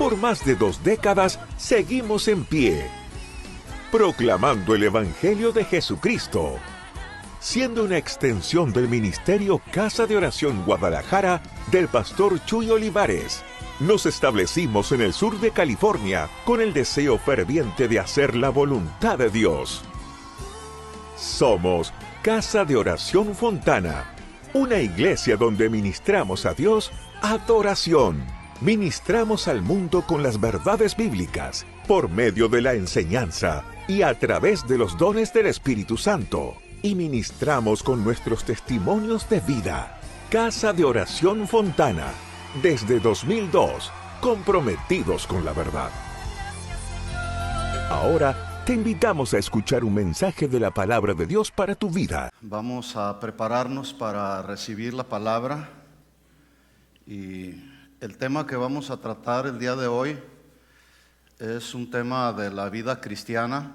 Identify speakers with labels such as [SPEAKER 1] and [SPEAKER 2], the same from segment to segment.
[SPEAKER 1] Por más de 2 décadas seguimos en pie, proclamando el Evangelio de Jesucristo, siendo una extensión del ministerio Casa de Oración Guadalajara del pastor Chuy Olivares. Nos establecimos en el sur de California con el deseo ferviente de hacer la voluntad de Dios. Somos Casa de Oración Fontana, una iglesia donde ministramos a Dios adoración. Ministramos al mundo con las verdades bíblicas, por medio de la enseñanza y a través de los dones del Espíritu Santo. Y ministramos con nuestros testimonios de vida. Casa de Oración Fontana, desde 2002, comprometidos con la verdad. Ahora te invitamos a escuchar un mensaje de la palabra de Dios para tu vida.
[SPEAKER 2] Vamos a prepararnos para recibir la palabra, y el tema que vamos a tratar el día de hoy es un tema de la vida cristiana,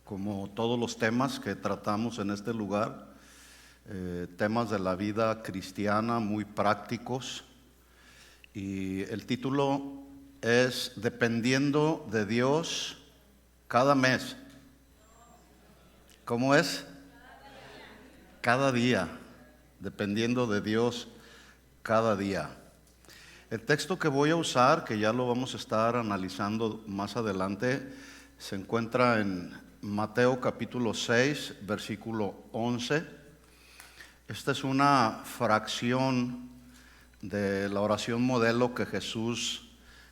[SPEAKER 2] como todos los temas que tratamos en este lugar, temas de la vida cristiana muy prácticos, y el título es Dependiendo de Dios cada mes. ¿Cómo es? Cada día, dependiendo de Dios cada día. El texto que voy a usar, que ya lo vamos a estar analizando más adelante, se encuentra en Mateo capítulo 6, versículo 11. Esta es una fracción de la oración modelo que Jesús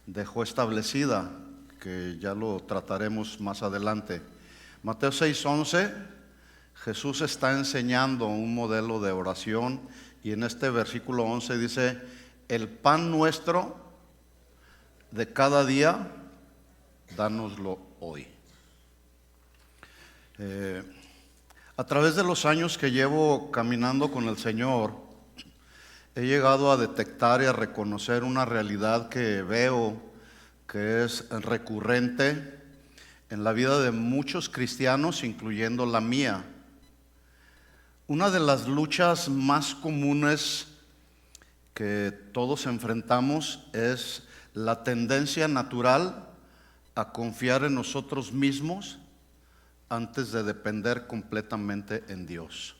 [SPEAKER 2] dejó establecida, que ya lo trataremos más adelante. Mateo 6, 11, Jesús está enseñando un modelo de oración, y en este versículo 11 dice: el pan nuestro de cada día, dánoslo hoy. A través de los años que llevo caminando con el Señor, he llegado a detectar y a reconocer una realidad que veo que es recurrente en la vida de muchos cristianos, incluyendo la mía. Una de las luchas más comunes que todos enfrentamos es la tendencia natural a confiar en nosotros mismos antes de depender completamente en Dios.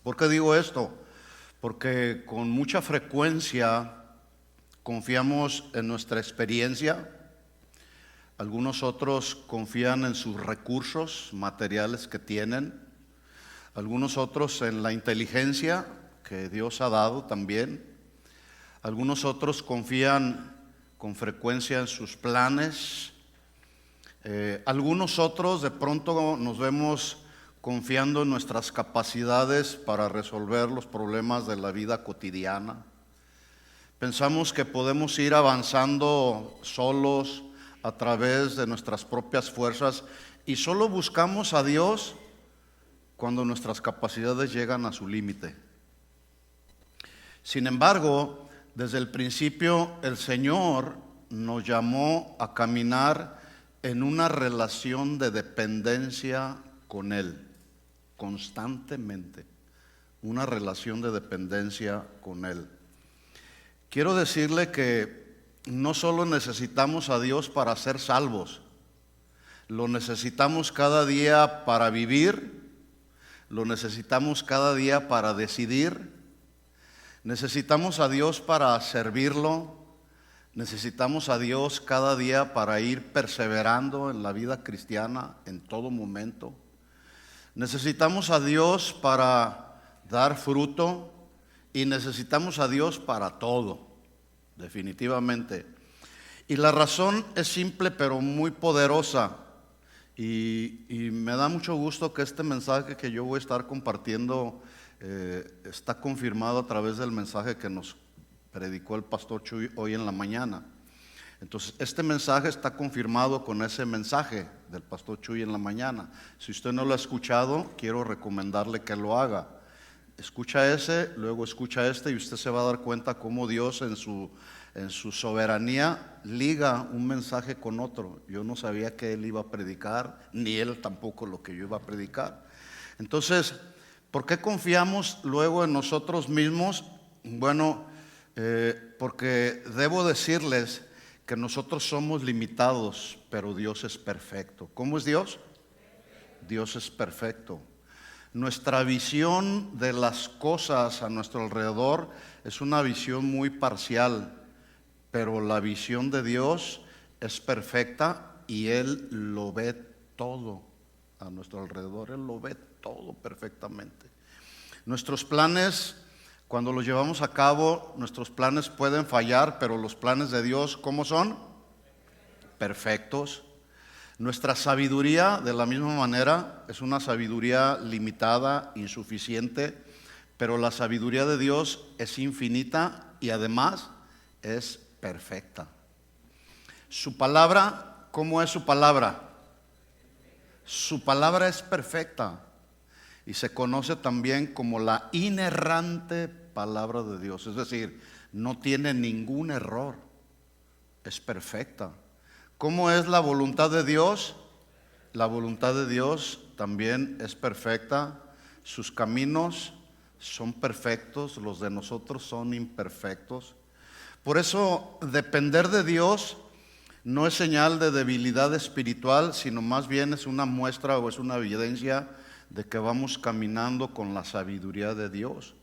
[SPEAKER 2] ¿Por qué digo esto? Porque con mucha frecuencia confiamos en nuestra experiencia. Algunos otros confían en sus recursos materiales que tienen. Algunos otros en la inteligencia que Dios ha dado también. Algunos otros confían con frecuencia en sus planes. Algunos otros de pronto nos vemos confiando en nuestras capacidades para resolver los problemas de la vida cotidiana. Pensamos que podemos ir avanzando solos a través de nuestras propias fuerzas, y solo buscamos a Dios cuando nuestras capacidades llegan a su límite. Sin embargo, desde el principio el Señor nos llamó a caminar en una relación de dependencia con Él, constantemente, una relación de dependencia con Él. Quiero decirle que no solo necesitamos a Dios para ser salvos, lo necesitamos cada día para vivir, lo necesitamos cada día para decidir. Necesitamos a Dios para servirlo, necesitamos a Dios cada día para ir perseverando en la vida cristiana en todo momento. Necesitamos a Dios para dar fruto, y necesitamos a Dios para todo, definitivamente. Y la razón es simple pero muy poderosa, y me da mucho gusto que este mensaje que yo voy a estar compartiendo está confirmado a través del mensaje que nos predicó el pastor Chuy hoy en la mañana. Entonces, este mensaje está confirmado con ese mensaje del pastor Chuy en la mañana. Si usted no lo ha escuchado, quiero recomendarle que lo haga. Escucha ese, luego escucha este, y usted se va a dar cuenta cómo Dios en su soberanía liga un mensaje con otro. Yo no sabía que él iba a predicar, ni él tampoco lo que yo iba a predicar. Entonces, ¿por qué confiamos luego en nosotros mismos? Bueno, porque debo decirles que nosotros somos limitados, pero Dios es perfecto. ¿Cómo es Dios? Dios es perfecto. Nuestra visión de las cosas a nuestro alrededor es una visión muy parcial, pero la visión de Dios es perfecta y Él lo ve todo a nuestro alrededor. Él lo ve todo perfectamente. Nuestros planes, cuando los llevamos a cabo, nuestros planes pueden fallar, pero los planes de Dios, ¿cómo son? Perfectos. Nuestra sabiduría, de la misma manera, es una sabiduría limitada, insuficiente, pero la sabiduría de Dios es infinita y además es perfecta. Su palabra, ¿cómo es su palabra? Su palabra es perfecta y se conoce también como la inerrante palabra de Dios, es decir, no tiene ningún error, es perfecta. ¿Cómo es la voluntad de Dios? La voluntad de Dios también es perfecta. Sus caminos son perfectos, los de nosotros son imperfectos. Por eso, depender de Dios no es señal de debilidad espiritual, sino más bien es una muestra o es una evidencia de que vamos caminando con la sabiduría de Dios.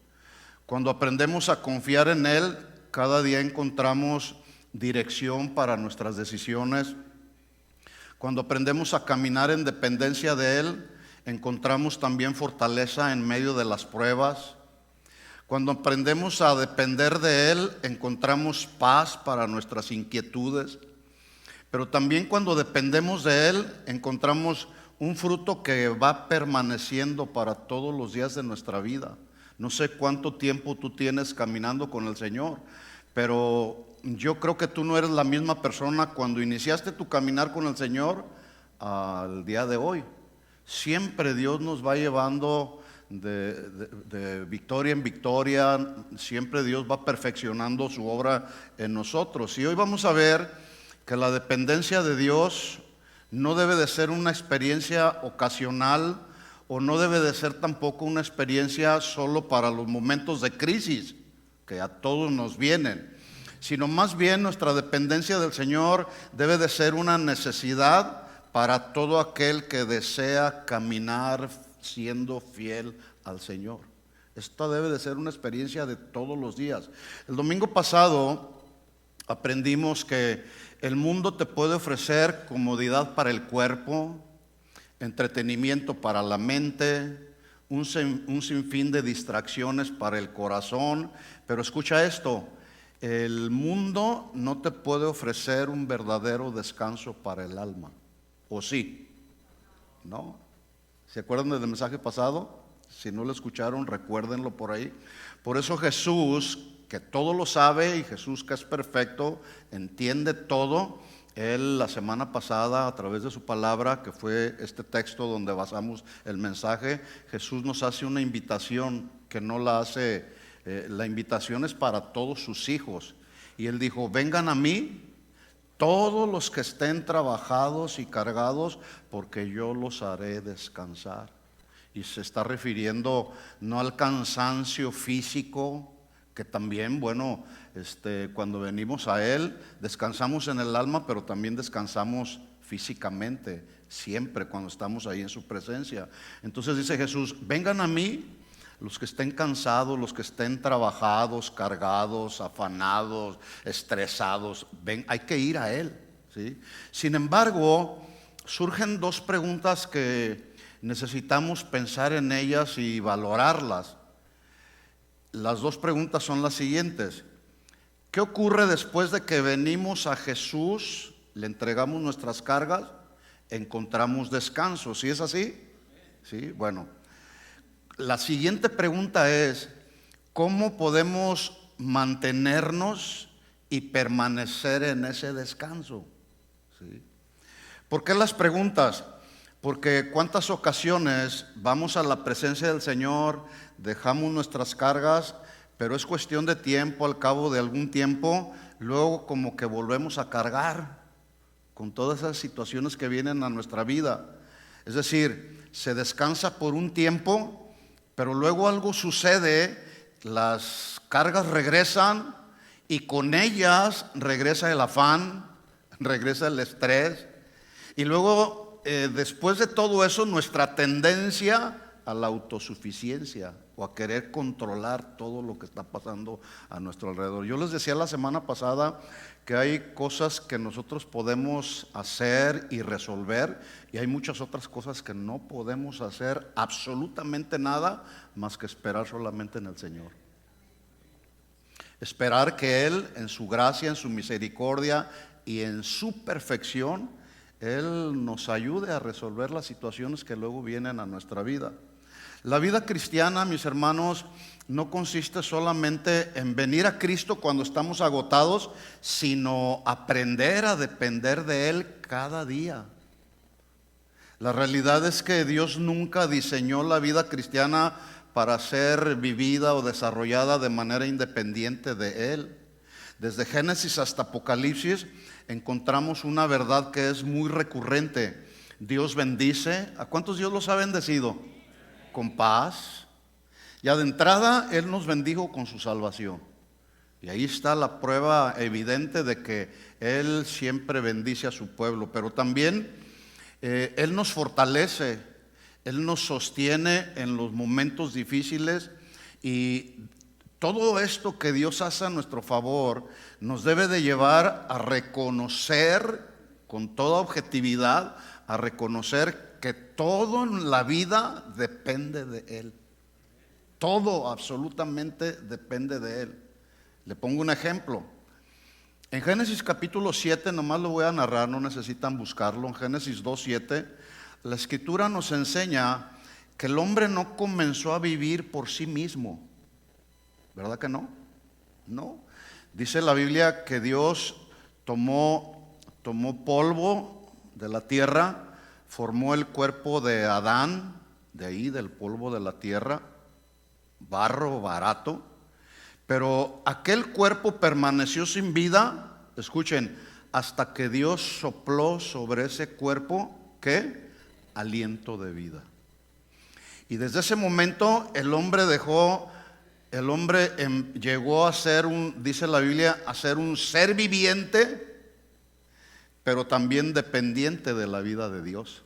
[SPEAKER 2] Cuando aprendemos a confiar en Él, cada día encontramos dirección para nuestras decisiones. Cuando aprendemos a caminar en dependencia de Él, encontramos también fortaleza en medio de las pruebas. Cuando aprendemos a depender de Él, encontramos paz para nuestras inquietudes. Pero también cuando dependemos de Él, encontramos un fruto que va permaneciendo para todos los días de nuestra vida. No sé cuánto tiempo tú tienes caminando con el Señor, pero yo creo que tú no eres la misma persona cuando iniciaste tu caminar con el Señor al día de hoy. Siempre Dios nos va llevando de victoria en victoria, siempre Dios va perfeccionando su obra en nosotros. Y hoy vamos a ver que la dependencia de Dios no debe de ser una experiencia ocasional o no debe de ser tampoco una experiencia solo para los momentos de crisis que a todos nos vienen, sino más bien nuestra dependencia del Señor debe de ser una necesidad para todo aquel que desea caminar siendo fiel al Señor. Esta debe de ser una experiencia de todos los días. El domingo pasado aprendimos que el mundo te puede ofrecer comodidad para el cuerpo, entretenimiento para la mente, un sinfín de distracciones para el corazón, pero escucha esto, el mundo no te puede ofrecer un verdadero descanso para el alma, ¿o sí? ¿No? ¿Se acuerdan del mensaje pasado? Si no lo escucharon, recuérdenlo por ahí. Por eso Jesús, que todo lo sabe, y Jesús que es perfecto, entiende todo. Él la semana pasada, a través de su palabra, que fue este texto donde basamos el mensaje, Jesús nos hace una invitación que no la hace, la invitación es para todos sus hijos. Y Él dijo, vengan a mí todos los que estén trabajados y cargados, porque yo los haré descansar. Y se está refiriendo no al cansancio físico, que también, bueno, cuando venimos a Él, descansamos en el alma, pero también descansamos físicamente, siempre cuando estamos ahí en su presencia. Entonces dice Jesús, vengan a mí los que estén cansados, los que estén trabajados, cargados, afanados, estresados, ven, hay que ir a Él, ¿sí? Sin embargo, surgen dos preguntas que necesitamos pensar en ellas y valorarlas. Las dos preguntas son las siguientes. ¿Qué ocurre después de que venimos a Jesús, le entregamos nuestras cargas, encontramos descanso? ¿Sí es así? Sí, bueno. La siguiente pregunta es, ¿cómo podemos mantenernos y permanecer en ese descanso? ¿Sí? ¿Por qué las preguntas? Porque cuántas ocasiones vamos a la presencia del Señor, dejamos nuestras cargas, pero es cuestión de tiempo, al cabo de algún tiempo, luego como que volvemos a cargar con todas esas situaciones que vienen a nuestra vida. Es decir, se descansa por un tiempo, pero luego algo sucede, las cargas regresan y con ellas regresa el afán, regresa el estrés, y luego después de todo eso nuestra tendencia a la autosuficiencia o a querer controlar todo lo que está pasando a nuestro alrededor. Yo les decía la semana pasada que hay cosas que nosotros podemos hacer y resolver, y hay muchas otras cosas que no podemos hacer absolutamente nada más que esperar solamente en el Señor. Esperar que Él, en su gracia, en su misericordia y en su perfección, Él nos ayude a resolver las situaciones que luego vienen a nuestra vida. La vida cristiana, mis hermanos, no consiste solamente en venir a Cristo cuando estamos agotados, sino aprender a depender de Él cada día. La realidad es que Dios nunca diseñó la vida cristiana para ser vivida o desarrollada de manera independiente de Él. Desde Génesis hasta Apocalipsis encontramos una verdad que es muy recurrente. Dios bendice. ¿A cuántos Dios los ha bendecido? Con paz. Ya de entrada Él nos bendijo con su salvación. Y ahí está la prueba evidente de que Él siempre bendice a su pueblo. Pero también Él nos fortalece, Él nos sostiene en los momentos difíciles, y todo esto que Dios hace a nuestro favor nos debe de llevar a reconocer con toda objetividad, a reconocer que todo en la vida depende de Él. Todo absolutamente depende de Él. Le pongo un ejemplo. En Génesis capítulo 7, nomás lo voy a narrar, no necesitan buscarlo. En Génesis 2:7, la Escritura nos enseña que el hombre no comenzó a vivir por sí mismo. ¿Verdad que no? No. Dice la Biblia que Dios tomó polvo de la tierra, formó el cuerpo de Adán, de ahí del polvo de la tierra, barro barato, pero aquel cuerpo permaneció sin vida, escuchen, hasta que Dios sopló sobre ese cuerpo, ¿qué? Aliento de vida. Y desde ese momento el hombre llegó a ser dice la Biblia, a ser un ser viviente, pero también dependiente de la vida de Dios.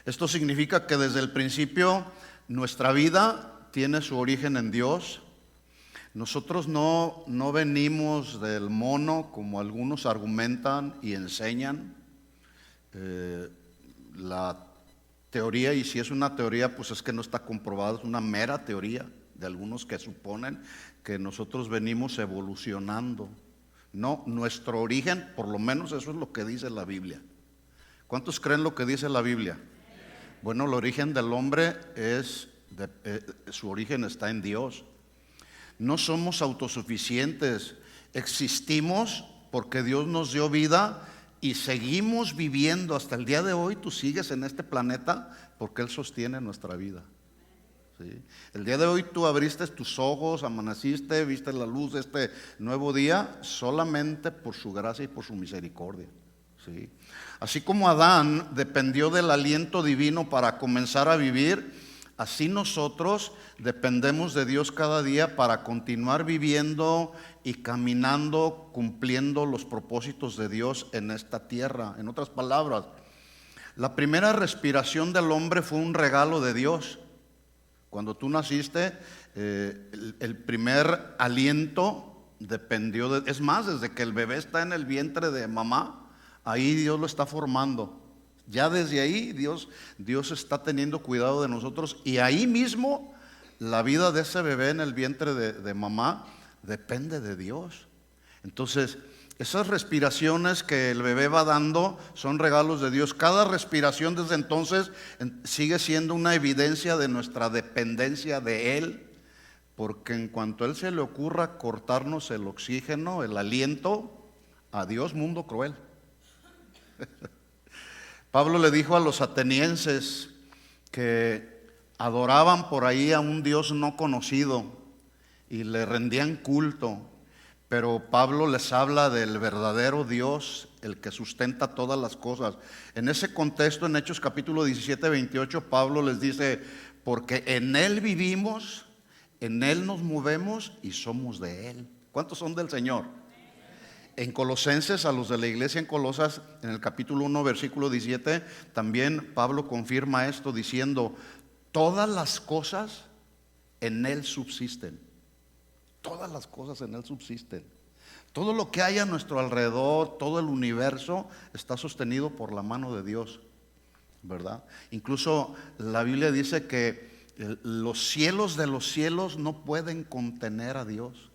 [SPEAKER 2] Esto significa que desde el principio nuestra vida tiene su origen en Dios. Nosotros no venimos del mono, como algunos argumentan y enseñan. La teoría, y si es una teoría, pues es que no está comprobado, es una mera teoría de algunos que suponen que nosotros venimos evolucionando. No, nuestro origen, por lo menos eso es lo que dice la Biblia. ¿Cuántos creen lo que dice la Biblia? Bueno, el origen del hombre su origen está en Dios. No somos autosuficientes, existimos porque Dios nos dio vida y seguimos viviendo hasta el día de hoy. Tú sigues en este planeta porque Él sostiene nuestra vida. ¿Sí? El día de hoy tú abriste tus ojos, amaneciste, viste la luz de este nuevo día solamente por su gracia y por su misericordia. ¿Sí? Así como Adán dependió del aliento divino para comenzar a vivir, así nosotros dependemos de Dios cada día para continuar viviendo y caminando, cumpliendo los propósitos de Dios en esta tierra. En otras palabras, la primera respiración del hombre fue un regalo de Dios. Cuando tú naciste, el primer aliento dependió de... Es más, desde que el bebé está en el vientre de mamá, ahí Dios lo está formando. Ya desde ahí Dios está teniendo cuidado de nosotros, y ahí mismo la vida de ese bebé en el vientre de mamá depende de Dios. Entonces, esas respiraciones que el bebé va dando son regalos de Dios. Cada respiración desde entonces sigue siendo una evidencia de nuestra dependencia de Él, porque en cuanto a Él se le ocurra cortarnos el oxígeno, el aliento, adiós mundo cruel. Pablo le dijo a los atenienses que adoraban por ahí a un Dios no conocido y le rendían culto, pero Pablo les habla del verdadero Dios, el que sustenta todas las cosas. En ese contexto, en Hechos capítulo 17, 28, Pablo les dice: porque en Él vivimos, en Él nos movemos y somos de Él. ¿Cuántos son del Señor? En Colosenses, a los de la iglesia en Colosas, en el capítulo 1, versículo 17, también Pablo confirma esto diciendo: todas las cosas en Él subsisten. Todas las cosas en Él subsisten. Todo lo que hay a nuestro alrededor, todo el universo, está sostenido por la mano de Dios, ¿verdad? Incluso la Biblia dice que los cielos de los cielos no pueden contener a Dios.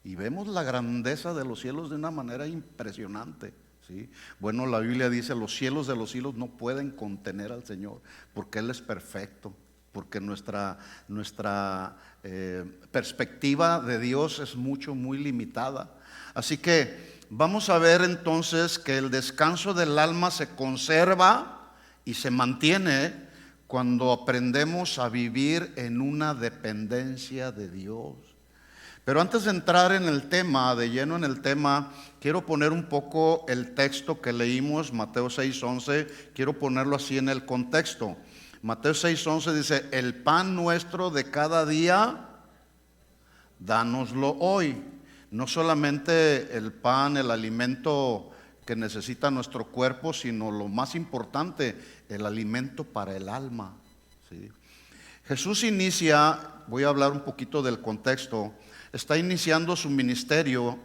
[SPEAKER 2] Y vemos la grandeza de los cielos de una manera impresionante, ¿sí? Bueno, la Biblia dice: los cielos de los cielos no pueden contener al Señor, porque Él es perfecto, porque nuestra perspectiva de Dios es muy limitada. Así que vamos a ver entonces que el descanso del alma se conserva y se mantiene cuando aprendemos a vivir en una dependencia de Dios. Pero antes de entrar en el tema, de lleno en el tema, quiero poner un poco el texto que leímos, Mateo 6:11, quiero ponerlo así en el contexto. Mateo 6:11 dice: el pan nuestro de cada día, dánoslo hoy. No solamente el pan, el alimento que necesita nuestro cuerpo, sino lo más importante, el alimento para el alma, ¿sí? Jesús inicia, voy a hablar un poquito del contexto, está iniciando su ministerio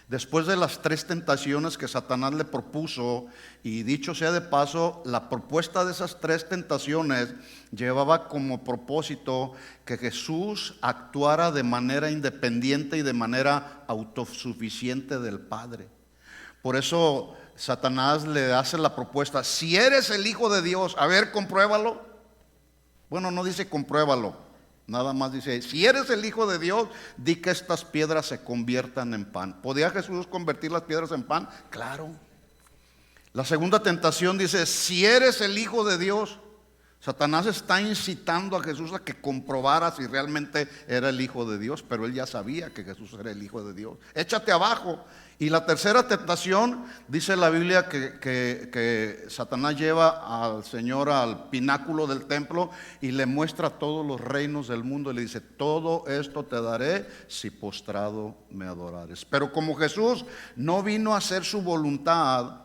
[SPEAKER 2] después de las 3 tentaciones que Satanás le propuso. Y dicho sea de paso, la propuesta de esas 3 tentaciones llevaba como propósito que Jesús actuara de manera independiente y de manera autosuficiente del Padre. Por eso Satanás le hace la propuesta: si eres el Hijo de Dios, a ver, compruébalo. Bueno, no dice compruébalo, nada más dice: si eres el Hijo de Dios, di que estas piedras se conviertan en pan. ¿Podía Jesús convertir las piedras en pan? Claro. La segunda tentación dice: si eres el Hijo de Dios. Satanás está incitando a Jesús a que comprobara si realmente era el Hijo de Dios, pero él ya sabía que Jesús era el Hijo de Dios. Échate abajo. Y la tercera tentación, dice la Biblia que Satanás lleva al Señor al pináculo del templo y le muestra todos los reinos del mundo y le dice: todo esto te daré si postrado me adorares. Pero como Jesús no vino a hacer su voluntad,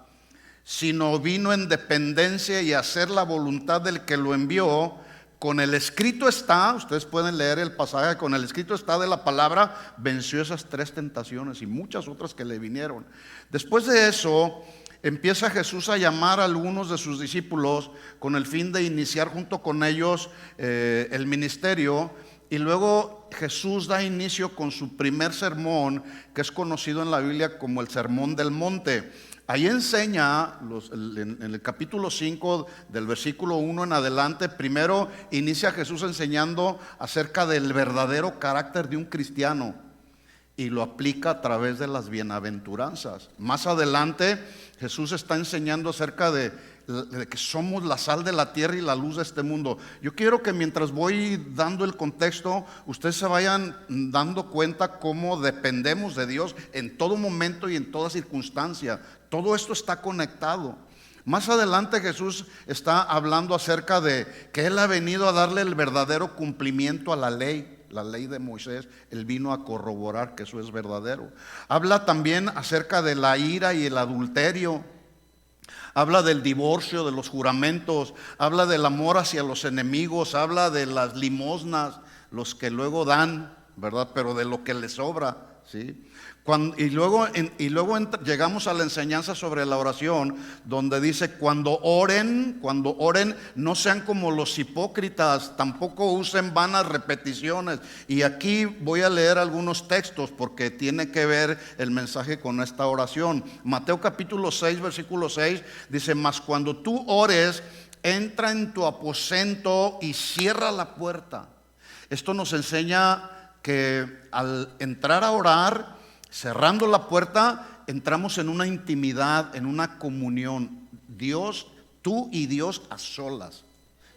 [SPEAKER 2] sino vino en dependencia y a hacer la voluntad del que lo envió, con el escrito está, ustedes pueden leer el pasaje, con el escrito está de la palabra, venció esas 3 tentaciones y muchas otras que le vinieron. Después de eso, empieza Jesús a llamar a algunos de sus discípulos con el fin de iniciar junto con ellos el ministerio. Y luego Jesús da inicio con su primer sermón, que es conocido en la Biblia como el Sermón del Monte. Ahí enseña, en el capítulo 5 del versículo 1 en adelante, primero inicia Jesús enseñando acerca del verdadero carácter de un cristiano y lo aplica a través de las bienaventuranzas. Más adelante Jesús está enseñando acerca de que somos la sal de la tierra y la luz de este mundo. Yo quiero que mientras voy dando el contexto, ustedes se vayan dando cuenta cómo dependemos de Dios en todo momento y en toda circunstancia. Todo esto está conectado. Más adelante Jesús está hablando acerca de que Él ha venido a darle el verdadero cumplimiento a la ley de Moisés. Él vino a corroborar que eso es verdadero. Habla también acerca de la ira y el adulterio. Habla del divorcio, de los juramentos, habla del amor hacia los enemigos, habla de las limosnas, los que luego dan, ¿verdad? Pero de lo que les sobra, ¿sí? Y luego llegamos a la enseñanza sobre la oración, donde dice: cuando oren, no sean como los hipócritas, tampoco usen vanas repeticiones. Y aquí voy a leer algunos textos porque tiene que ver el mensaje con esta oración. Mateo capítulo 6, versículo 6 dice: mas cuando tú ores, entra en tu aposento y cierra la puerta. Esto nos enseña que al entrar a orar, cerrando la puerta, entramos en una intimidad, en una comunión. Dios, tú y Dios a solas.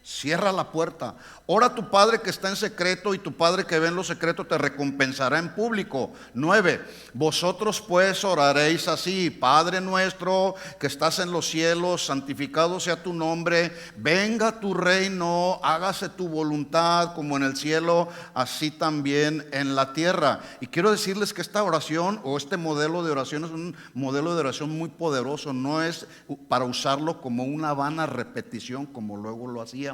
[SPEAKER 2] Cierra la puerta. Ora a tu Padre que está en secreto, y tu Padre que ve en lo secreto te recompensará en público. 9. Vosotros pues oraréis así: Padre nuestro que estás en los cielos, santificado sea tu nombre, venga tu reino, hágase tu voluntad como en el cielo, así también en la tierra. Y quiero decirles que esta oración, o este modelo de oración, es un modelo de oración muy poderoso. No es para usarlo como una vana repetición como luego lo hacíamos.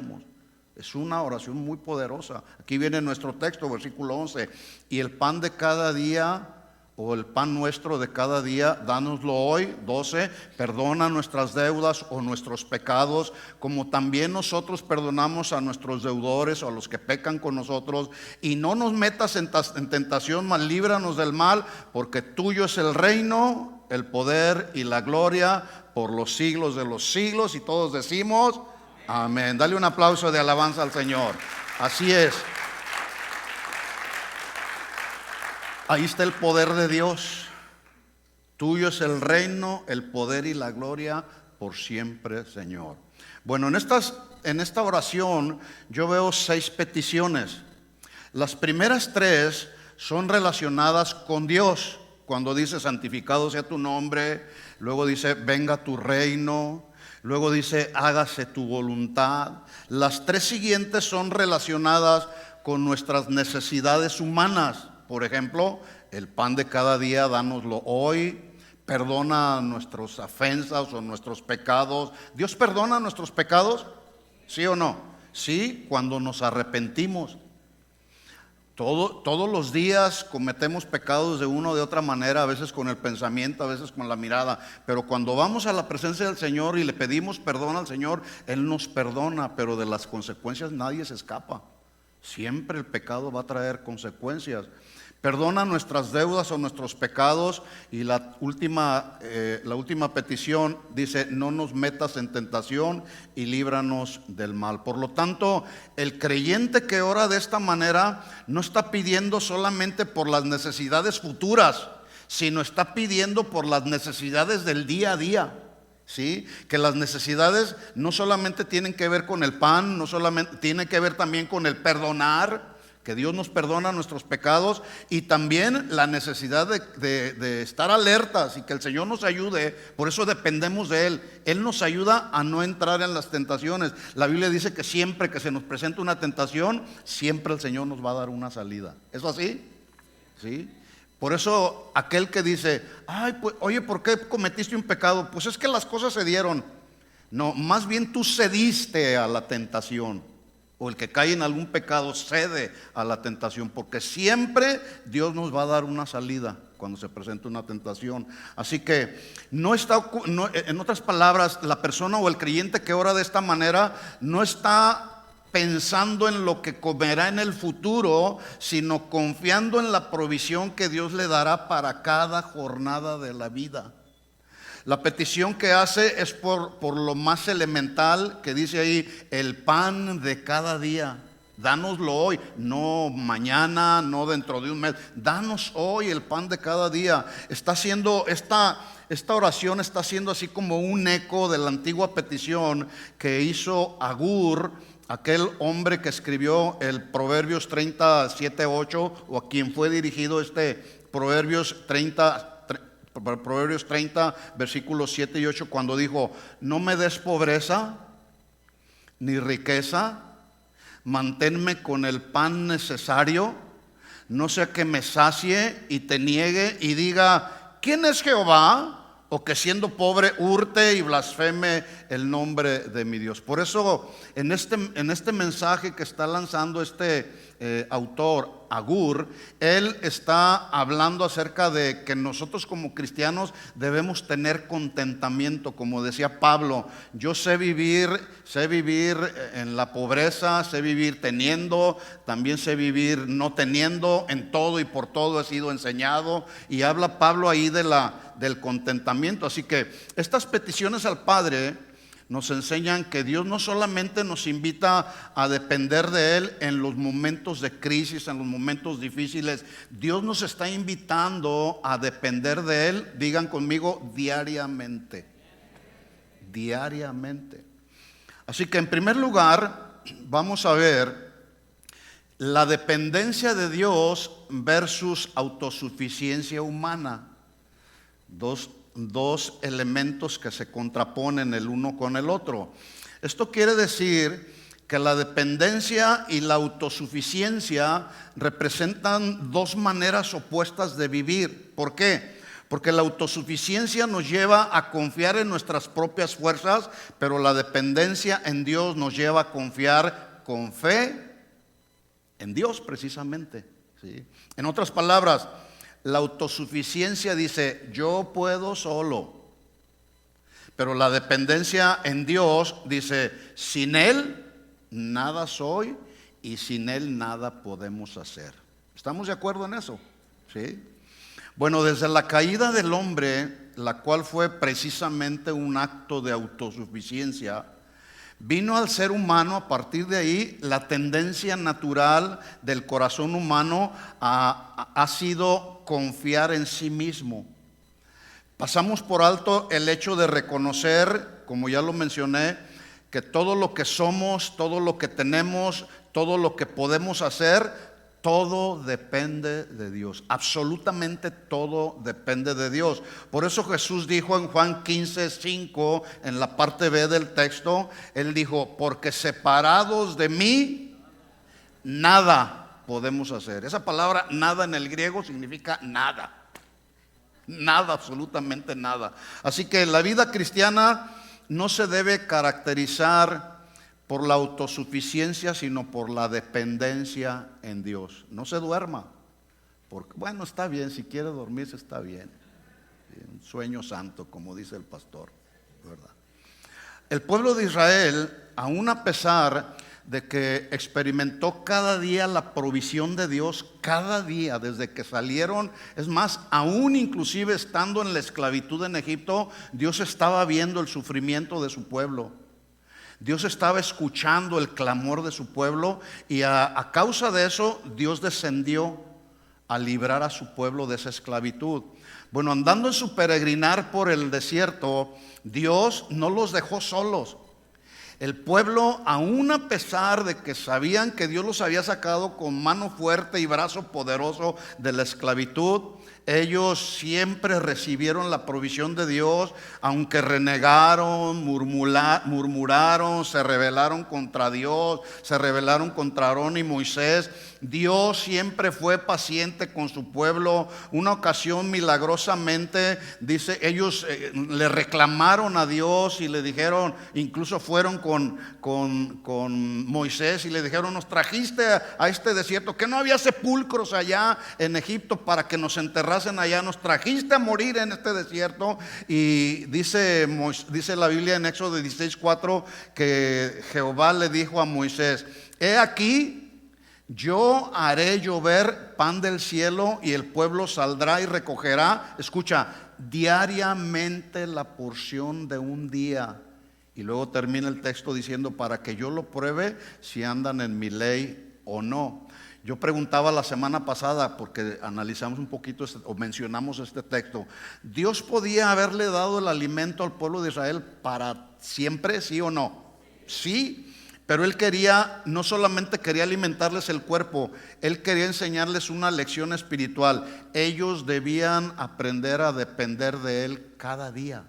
[SPEAKER 2] Es una oración muy poderosa. Aquí viene nuestro texto, versículo 11. Y el pan de cada día, o el pan nuestro de cada día, dánoslo hoy. 12. Perdona nuestras deudas o nuestros pecados, como también nosotros perdonamos a nuestros deudores o a los que pecan con nosotros. Y no nos metas en tentación, mas líbranos del mal, porque tuyo es el reino, el poder y la gloria por los siglos de los siglos. Y todos decimos amén. Dale un aplauso de alabanza al Señor. Así es. Ahí está el poder de Dios. Tuyo es el reino, el poder y la gloria por siempre, Señor. Bueno, en esta oración yo veo 6 peticiones. Las primeras 3 son relacionadas con Dios. Cuando dice santificado sea tu nombre, luego dice venga tu reino, luego dice hágase tu voluntad. Las 3 siguientes son relacionadas con nuestras necesidades humanas. Por ejemplo, el pan de cada día, dánoslo hoy. Perdona nuestras ofensas o nuestros pecados. ¿Dios perdona nuestros pecados? ¿Sí o no? Sí, cuando nos arrepentimos. Todos los días cometemos pecados de una o de otra manera, a veces con el pensamiento, a veces con la mirada. Pero cuando vamos a la presencia del Señor y le pedimos perdón al Señor, Él nos perdona, pero de las consecuencias nadie se escapa. Siempre el pecado va a traer consecuencias. Perdona nuestras deudas o nuestros pecados. Y la última petición dice: no nos metas en tentación y líbranos del mal. Por lo tanto, el creyente que ora de esta manera no está pidiendo solamente por las necesidades futuras, sino está pidiendo por las necesidades del día a día. ¿Sí? Que las necesidades no solamente tienen que ver con el pan, no solamente tienen que ver también con el perdonar, que Dios nos perdona nuestros pecados, y también la necesidad de estar alertas y que el Señor nos ayude. Por eso dependemos de Él. Él nos ayuda a no entrar en las tentaciones. La Biblia dice que siempre que se nos presenta una tentación, siempre el Señor nos va a dar una salida. ¿Es así? ¿Sí? Por eso aquel que dice: ay, pues, oye, ¿por qué cometiste un pecado? Pues es que las cosas se dieron. No, más bien tú cediste a la tentación. O el que cae en algún pecado cede a la tentación, porque siempre Dios nos va a dar una salida cuando se presenta una tentación. Así que en otras palabras, la persona o el creyente que ora de esta manera no está pensando en lo que comerá en el futuro, sino confiando en la provisión que Dios le dará para cada jornada de la vida. La petición que hace es por lo más elemental, que dice ahí: el pan de cada día, dánoslo hoy, no mañana, no dentro de un mes. Danos hoy el pan de cada día. Está haciendo esta oración, está haciendo así como un eco de la antigua petición que hizo Agur, aquel hombre que escribió el Proverbios 37:8, o a quien fue dirigido este Proverbios 30, versículos 7 y 8, cuando dijo: no me des pobreza ni riqueza, manténme con el pan necesario, no sea que me sacie y te niegue y diga: ¿quién es Jehová? O que siendo pobre hurte y blasfeme el nombre de mi Dios. Por eso en este mensaje que está lanzando este autor Agur, él está hablando acerca de que nosotros como cristianos debemos tener contentamiento. Como decía Pablo: yo sé vivir en la pobreza, sé vivir teniendo, también sé vivir no teniendo, en todo y por todo he sido enseñado. Y habla Pablo ahí del contentamiento. Así que estas peticiones al Padre nos enseñan que Dios no solamente nos invita a depender de Él en los momentos de crisis, en los momentos difíciles. Dios nos está invitando a depender de Él, digan conmigo, diariamente. Diariamente. Así que en primer lugar, vamos a ver la dependencia de Dios versus autosuficiencia humana. Dos elementos que se contraponen el uno con el otro. Esto quiere decir que la dependencia y la autosuficiencia representan dos maneras opuestas de vivir. ¿Por qué? Porque la autosuficiencia nos lleva a confiar en nuestras propias fuerzas, pero la dependencia en Dios nos lleva a confiar con fe en Dios precisamente, ¿sí? En otras palabras, la autosuficiencia dice, yo puedo solo. Pero la dependencia en Dios dice, sin Él nada soy y sin Él nada podemos hacer. ¿Estamos de acuerdo en eso? ¿Sí? Bueno, desde la caída del hombre, la cual fue precisamente un acto de autosuficiencia, vino al ser humano a partir de ahí la tendencia natural del corazón humano ha sido confiar en sí mismo. Pasamos por alto el hecho de reconocer, como ya lo mencioné, que todo lo que somos, todo lo que tenemos, todo lo que podemos hacer, todo depende de Dios. Absolutamente todo depende de Dios. Por eso Jesús dijo en Juan 15:5, en la parte B del texto, Él dijo, porque separados de mí, nada podemos hacer. Esa palabra nada en el griego significa nada. Nada, absolutamente nada. Así que la vida cristiana no se debe caracterizar por la autosuficiencia, sino por la dependencia en Dios. No se duerma, porque bueno, está bien, si quiere dormirse está bien. Un sueño santo, como dice el pastor, ¿verdad? El pueblo de Israel, aun a pesar de que experimentó cada día la provisión de Dios, cada día desde que salieron, es más, aún inclusive estando en la esclavitud en Egipto, Dios estaba viendo el sufrimiento de su pueblo. Dios estaba escuchando el clamor de su pueblo y a causa de eso Dios descendió a librar a su pueblo de esa esclavitud. Bueno, andando en su peregrinar por el desierto, Dios no los dejó solos. El pueblo, aún a pesar de que sabían que Dios los había sacado con mano fuerte y brazo poderoso de la esclavitud, ellos siempre recibieron la provisión de Dios, aunque renegaron, murmuraron, se rebelaron contra Dios, se rebelaron contra Aarón y Moisés. Dios siempre fue paciente con su pueblo. Una ocasión milagrosamente, dice, ellos le reclamaron a Dios y le dijeron, incluso fueron con Moisés y le dijeron, nos trajiste a este desierto, que no había sepulcros allá en Egipto para que nos enterrasen allá, nos trajiste a morir en este desierto. Y dice la Biblia en Éxodo 16:4 que Jehová le dijo a Moisés, he aquí, yo haré llover pan del cielo y el pueblo saldrá y recogerá, escucha, diariamente la porción de un día. Y luego termina el texto diciendo, para que yo lo pruebe si andan en mi ley o no. Yo preguntaba la semana pasada, porque analizamos un poquito o mencionamos este texto, ¿Dios podía haberle dado el alimento al pueblo de Israel para siempre, sí o no? Sí. Pero Él quería, no solamente quería alimentarles el cuerpo, Él quería enseñarles una lección espiritual. Ellos debían aprender a depender de Él cada día,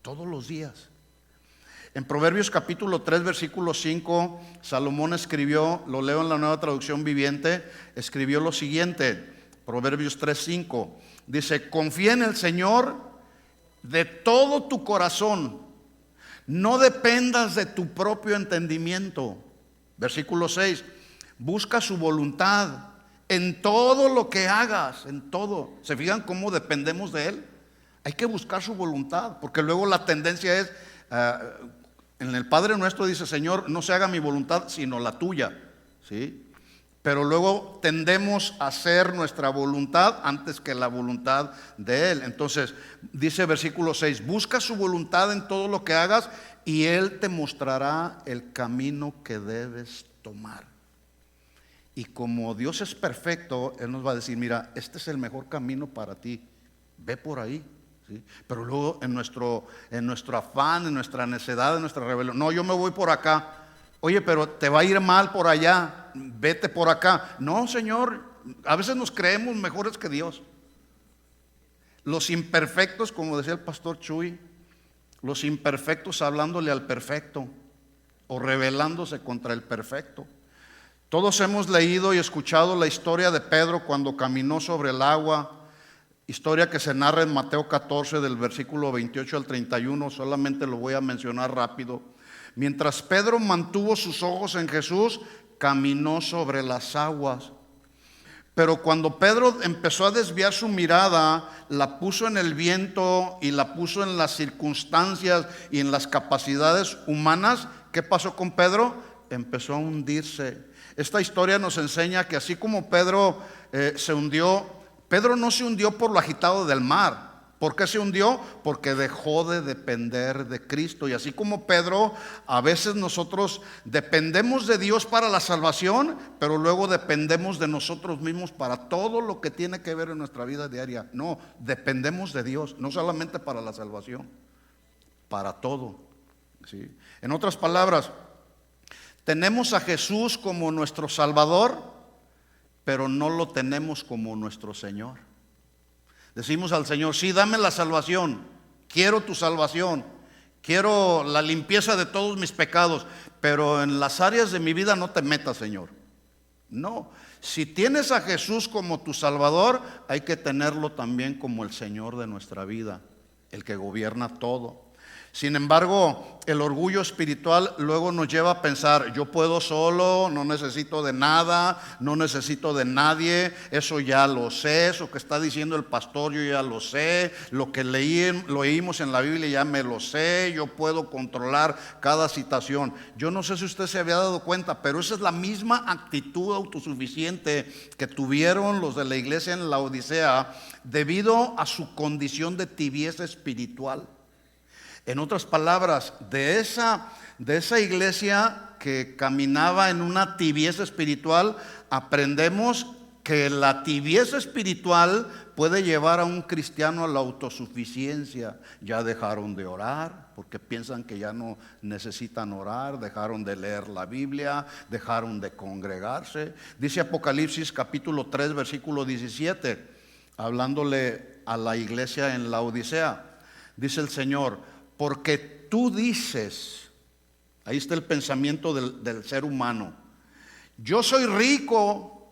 [SPEAKER 2] todos los días. En Proverbios capítulo 3, versículo 5, Salomón escribió, lo leo en la Nueva Traducción Viviente, escribió lo siguiente, Proverbios 3:5, dice, confía en el Señor de todo tu corazón. No dependas de tu propio entendimiento. Versículo 6, busca su voluntad en todo lo que hagas, en todo. ¿Se fijan cómo dependemos de Él? Hay que buscar su voluntad, porque luego la tendencia es, en el Padre Nuestro dice, Señor, no se haga mi voluntad sino la tuya, ¿sí? Pero luego tendemos a hacer nuestra voluntad antes que la voluntad de Él. Entonces, dice versículo 6, busca su voluntad en todo lo que hagas y Él te mostrará el camino que debes tomar. Y como Dios es perfecto, Él nos va a decir, mira, este es el mejor camino para ti, ve por ahí. ¿Sí? Pero luego en nuestro afán, en nuestra necedad, en nuestra rebelión, no, yo me voy por acá. Oye, pero te va a ir mal por allá, vete por acá. No, Señor, a veces nos creemos mejores que Dios. Los imperfectos, como decía el pastor Chuy, los imperfectos hablándole al perfecto o rebelándose contra el perfecto. Todos hemos leído y escuchado la historia de Pedro cuando caminó sobre el agua, historia que se narra en Mateo 14 del versículo 28 al 31, solamente lo voy a mencionar rápido. Mientras Pedro mantuvo sus ojos en Jesús, caminó sobre las aguas. Pero cuando Pedro empezó a desviar su mirada, la puso en el viento y la puso en las circunstancias y en las capacidades humanas, ¿qué pasó con Pedro? Empezó a hundirse. Esta historia nos enseña que así como Pedro se hundió, Pedro no se hundió por lo agitado del mar. ¿Por qué se hundió? Porque dejó de depender de Cristo. Y así como Pedro, a veces nosotros dependemos de Dios para la salvación, pero luego dependemos de nosotros mismos para todo lo que tiene que ver en nuestra vida diaria. No, dependemos de Dios, no solamente para la salvación, para todo, ¿sí? En otras palabras, tenemos a Jesús como nuestro Salvador, pero no lo tenemos como nuestro Señor. Decimos al Señor, sí, dame la salvación, quiero tu salvación, quiero la limpieza de todos mis pecados, pero en las áreas de mi vida no te metas, Señor. No, si tienes a Jesús como tu Salvador, hay que tenerlo también como el Señor de nuestra vida, el que gobierna todo. Sin embargo, el orgullo espiritual luego nos lleva a pensar, yo puedo solo, no necesito de nada, no necesito de nadie, eso ya lo sé, eso que está diciendo el pastor yo ya lo sé, lo que leímos en la Biblia ya me lo sé, yo puedo controlar cada situación. Yo no sé si usted se había dado cuenta, pero esa es la misma actitud autosuficiente que tuvieron los de la iglesia en la Odisea debido a su condición de tibieza espiritual. En otras palabras, de esa iglesia que caminaba en una tibieza espiritual, aprendemos que la tibieza espiritual puede llevar a un cristiano a la autosuficiencia. Ya dejaron de orar porque piensan que ya no necesitan orar, dejaron de leer la Biblia, dejaron de congregarse. Dice Apocalipsis capítulo 3 versículo 17, hablándole a la iglesia en la Odisea, dice el Señor, porque tú dices, ahí está el pensamiento del ser humano, yo soy rico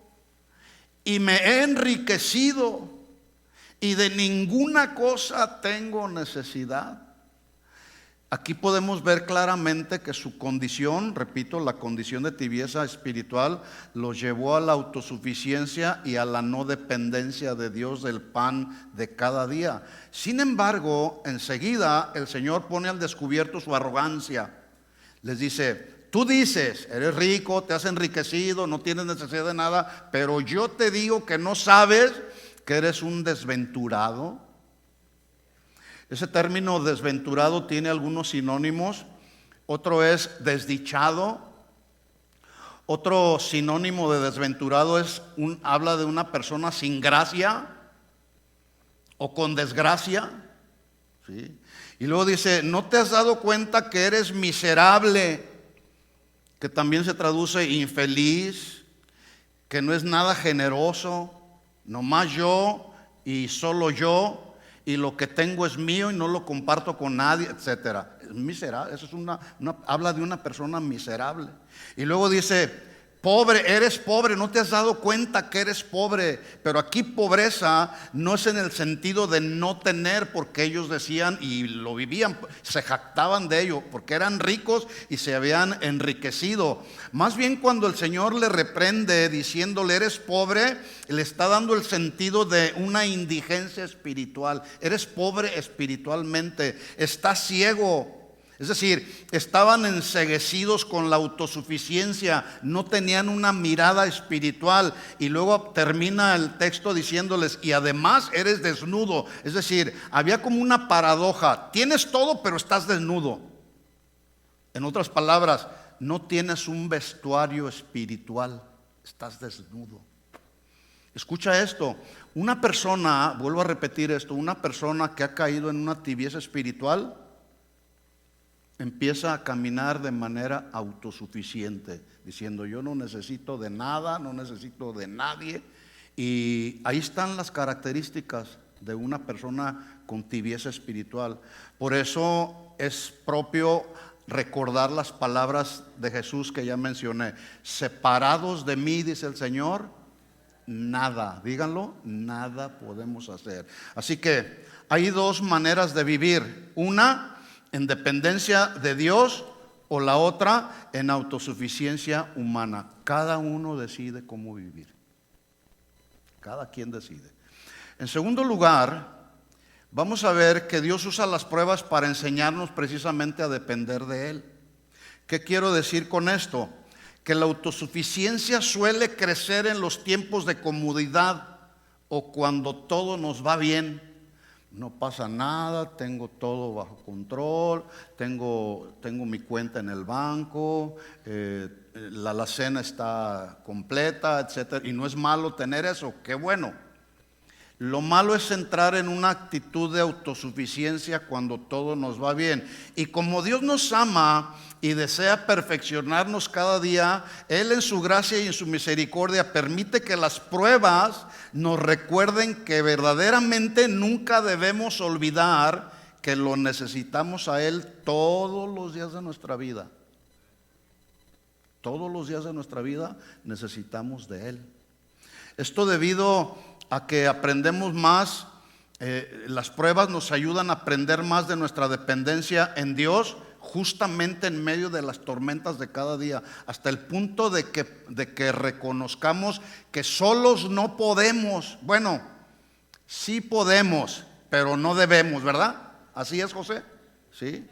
[SPEAKER 2] y me he enriquecido y de ninguna cosa tengo necesidad. Aquí podemos ver claramente que su condición, repito, la condición de tibieza espiritual los llevó a la autosuficiencia y a la no dependencia de Dios del pan de cada día. Sin embargo, enseguida el Señor pone al descubierto su arrogancia. Les dice, tú dices, eres rico, te has enriquecido, no tienes necesidad de nada, pero yo te digo que no sabes que eres un desventurado. Ese término desventurado tiene algunos sinónimos. Otro es desdichado. Otro sinónimo de desventurado habla de una persona sin gracia o con desgracia, ¿sí? Y luego dice, ¿no te has dado cuenta que eres miserable? Que también se traduce infeliz, que no es nada generoso, nomás yo y solo yo. Y lo que tengo es mío y no lo comparto con nadie, etcétera. Es miserable, eso es habla de una persona miserable. Y luego dice, pobre, eres pobre, no te has dado cuenta que eres pobre. Pero aquí pobreza no es en el sentido de no tener, porque ellos decían y lo vivían, se jactaban de ello, porque eran ricos y se habían enriquecido. Más bien cuando el Señor le reprende diciéndole eres pobre, le está dando el sentido de una indigencia espiritual. Eres pobre espiritualmente, estás ciego. Es decir, estaban enceguecidos con la autosuficiencia, no tenían una mirada espiritual. Y luego termina el texto diciéndoles, y además eres desnudo. Es decir, había como una paradoja, tienes todo pero estás desnudo. En otras palabras, no tienes un vestuario espiritual, estás desnudo. Escucha esto, una persona, vuelvo a repetir esto, una persona que ha caído en una tibieza espiritual, empieza a caminar de manera autosuficiente, diciendo yo no necesito de nada, no necesito de nadie. Y ahí están las características de una persona con tibieza espiritual. Por eso es propio recordar las palabras de Jesús que ya mencioné. Separados de mí, dice el Señor, nada, díganlo, nada podemos hacer. Así que hay dos maneras de vivir: una en dependencia de Dios, o la otra en autosuficiencia humana. Cada uno decide cómo vivir. Cada quien decide. En segundo lugar, vamos a ver que Dios usa las pruebas para enseñarnos precisamente a depender de Él. ¿Qué quiero decir con esto? Que la autosuficiencia suele crecer en los tiempos de comodidad o cuando todo nos va bien. No pasa nada, tengo todo bajo control, tengo mi cuenta en el banco, la alacena está completa, etcétera. Y no es malo tener eso, qué bueno. Lo malo es entrar en una actitud de autosuficiencia cuando todo nos va bien. Y como Dios nos ama y desea perfeccionarnos cada día, Él en su gracia y en su misericordia permite que las pruebas nos recuerden que verdaderamente nunca debemos olvidar que lo necesitamos a Él todos los días de nuestra vida. Todos los días de nuestra vida necesitamos de Él. Esto debido a que aprendemos más, las pruebas nos ayudan a aprender más de nuestra dependencia en Dios, justamente en medio de las tormentas de cada día, hasta el punto de que reconozcamos que solos no podemos. Bueno, sí podemos, pero no debemos, ¿verdad? ¿Así es, José? Sí.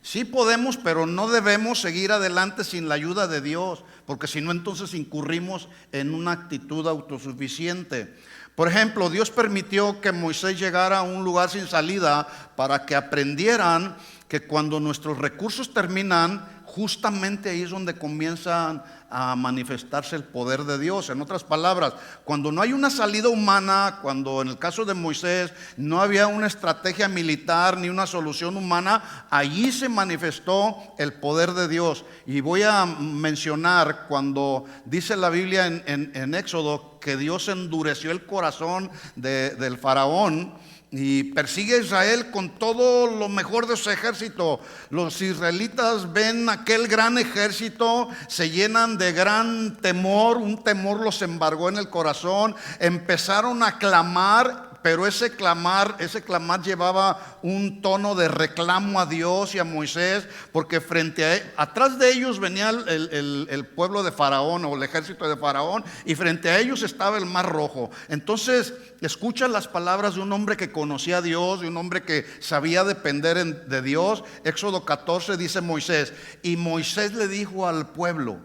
[SPEAKER 2] Sí podemos, pero no debemos seguir adelante sin la ayuda de Dios, porque si no, entonces incurrimos en una actitud autosuficiente. Por ejemplo, Dios permitió que Moisés llegara a un lugar sin salida para que aprendieran que cuando nuestros recursos terminan, justamente ahí es donde comienzan a manifestarse el poder de Dios. En otras palabras, cuando no hay una salida humana, cuando en el caso de Moisés no había una estrategia militar ni una solución humana, allí se manifestó el poder de Dios. Y voy a mencionar cuando dice la Biblia en Éxodo que Dios endureció el corazón del faraón y persigue a Israel con todo lo mejor de su ejército. Los israelitas ven aquel gran ejército, se llenan de gran temor, un temor los embargó en el corazón, empezaron a clamar. Pero ese clamar llevaba un tono de reclamo a Dios y a Moisés, porque atrás de ellos venía el pueblo de Faraón o el ejército de Faraón, y frente a ellos estaba el Mar Rojo. Entonces escucha las palabras de un hombre que conocía a Dios, de un hombre que sabía depender de Dios. Éxodo 14 dice Moisés: y Moisés le dijo al pueblo: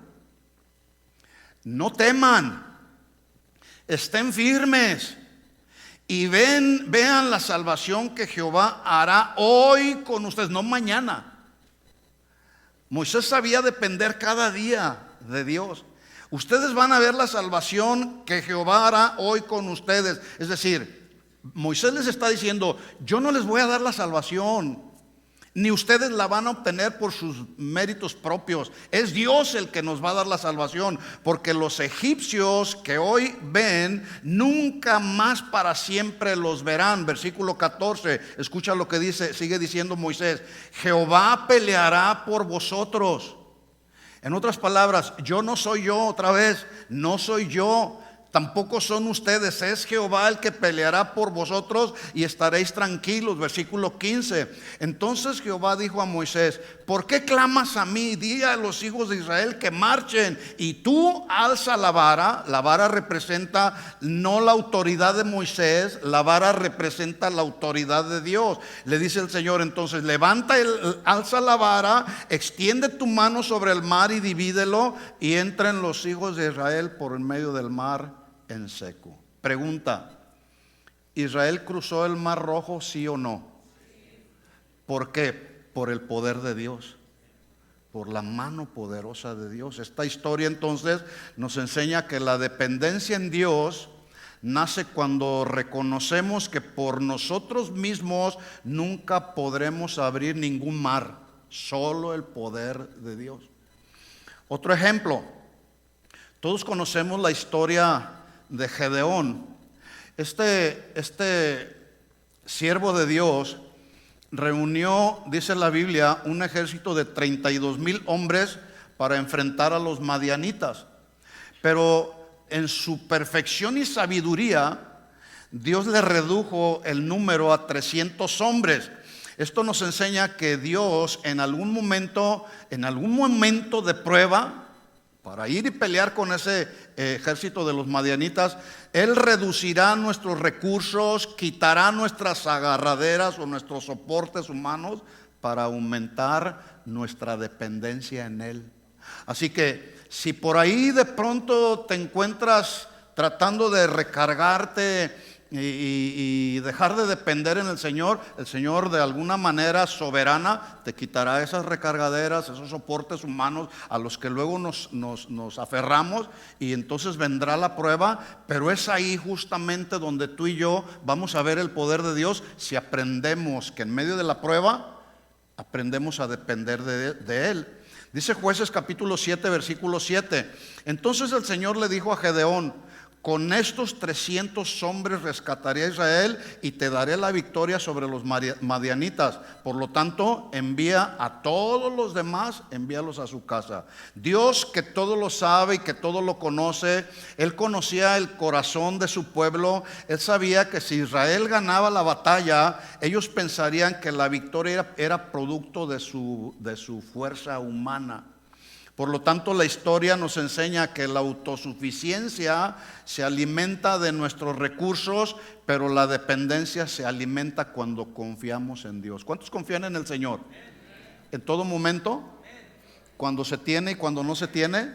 [SPEAKER 2] no teman, estén firmes y vean la salvación que Jehová hará hoy con ustedes, no mañana. Moisés sabía depender cada día de Dios. Ustedes van a ver la salvación que Jehová hará hoy con ustedes. Es decir, Moisés les está diciendo: yo no les voy a dar la salvación, ni ustedes la van a obtener por sus méritos propios. Es Dios el que nos va a dar la salvación, porque los egipcios que hoy ven, nunca más para siempre los verán. Versículo 14, escucha lo que dice, sigue diciendo Moisés: Jehová peleará por vosotros. En otras palabras, yo no soy yo, otra vez, no soy yo, tampoco son ustedes, es Jehová el que peleará por vosotros y estaréis tranquilos. Versículo 15. Entonces Jehová dijo a Moisés: ¿por qué clamas a mí? Di a los hijos de Israel que marchen, y tú alza la vara. La vara representa no la autoridad de Moisés, la vara representa la autoridad de Dios. Le dice el Señor entonces: alza la vara, extiende tu mano sobre el mar y divídelo, y entren los hijos de Israel por en medio del mar en seco. Pregunta: ¿Israel cruzó el Mar Rojo, sí o no? ¿Por qué? Por el poder de Dios, por la mano poderosa de Dios. Esta historia entonces nos enseña que la dependencia en Dios nace cuando reconocemos que por nosotros mismos nunca podremos abrir ningún mar. solo el poder de Dios. Otro ejemplo, todos conocemos la historia de Gedeón. Este siervo de Dios reunió, dice la Biblia, un ejército de 32,000 hombres para enfrentar a los madianitas. Pero en su perfección y sabiduría, Dios le redujo el número a 300 hombres. Esto nos enseña que Dios en algún momento de prueba, para ir y pelear con ese ejército de los madianitas, Él reducirá nuestros recursos, quitará nuestras agarraderas o nuestros soportes humanos para aumentar nuestra dependencia en Él. Así que si por ahí de pronto te encuentras tratando de recargarte y dejar de depender en el Señor de alguna manera soberana te quitará esas recargaderas, esos soportes humanos a los que luego nos aferramos, y entonces vendrá la prueba. Pero es ahí justamente donde tú y yo vamos a ver el poder de Dios, si aprendemos que en medio de la prueba aprendemos a depender de Él. Dice Jueces capítulo 7, versículo 7. Entonces el Señor le dijo a Gedeón: con estos 300 hombres rescataré a Israel y te daré la victoria sobre los madianitas. Por lo tanto, envía a todos los demás, envíalos a su casa. Dios, que todo lo sabe y que todo lo conoce, Él conocía el corazón de su pueblo. Él sabía que si Israel ganaba la batalla, ellos pensarían que la victoria era producto de su fuerza humana. Por lo tanto, la historia nos enseña que la autosuficiencia se alimenta de nuestros recursos, pero la dependencia se alimenta cuando confiamos en Dios. ¿Cuántos confían en el Señor? ¿En todo momento? ¿Cuando se tiene y cuando no se tiene?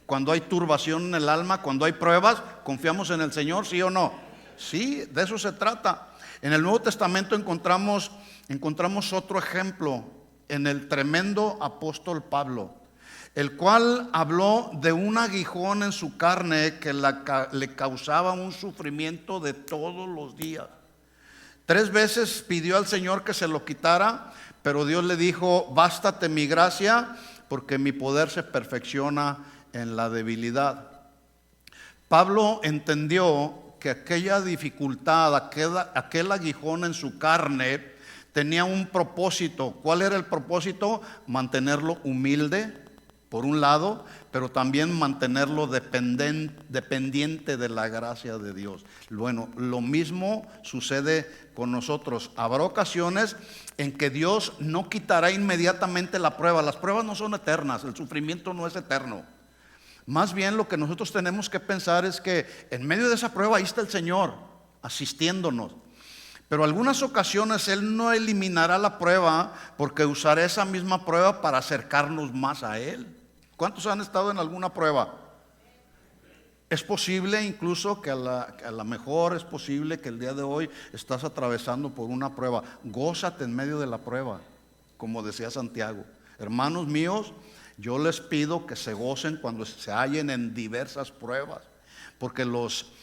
[SPEAKER 2] ¿Cuando hay turbación en el alma? ¿Cuando hay pruebas? ¿Confiamos en el Señor, sí o no? Sí, de eso se trata. En el Nuevo Testamento encontramos otro ejemplo en el tremendo apóstol Pablo, el cual habló de un aguijón en su carne que le causaba un sufrimiento de todos los días. 3 veces pidió al Señor que se lo quitara, pero Dios le dijo: bástate mi gracia, porque mi poder se perfecciona en la debilidad. Pablo entendió que aquella dificultad, aquel aguijón en su carne tenía un propósito. ¿Cuál era el propósito? Mantenerlo humilde, por un lado, pero también mantenerlo dependiente de la gracia de Dios. Bueno, lo mismo sucede con nosotros. Habrá ocasiones en que Dios no quitará inmediatamente la prueba. Las pruebas no son eternas, el sufrimiento no es eterno. Más bien lo que nosotros tenemos que pensar es que en medio de esa prueba ahí está el Señor asistiéndonos. Pero algunas ocasiones Él no eliminará la prueba, porque usará esa misma prueba para acercarnos más a Él. ¿Cuántos han estado en alguna prueba? Es posible incluso que a lo mejor es posible que el día de hoy estás atravesando por una prueba. Gózate en medio de la prueba, como decía Santiago. Hermanos míos, yo les pido que se gocen cuando se hallen en diversas pruebas, porque los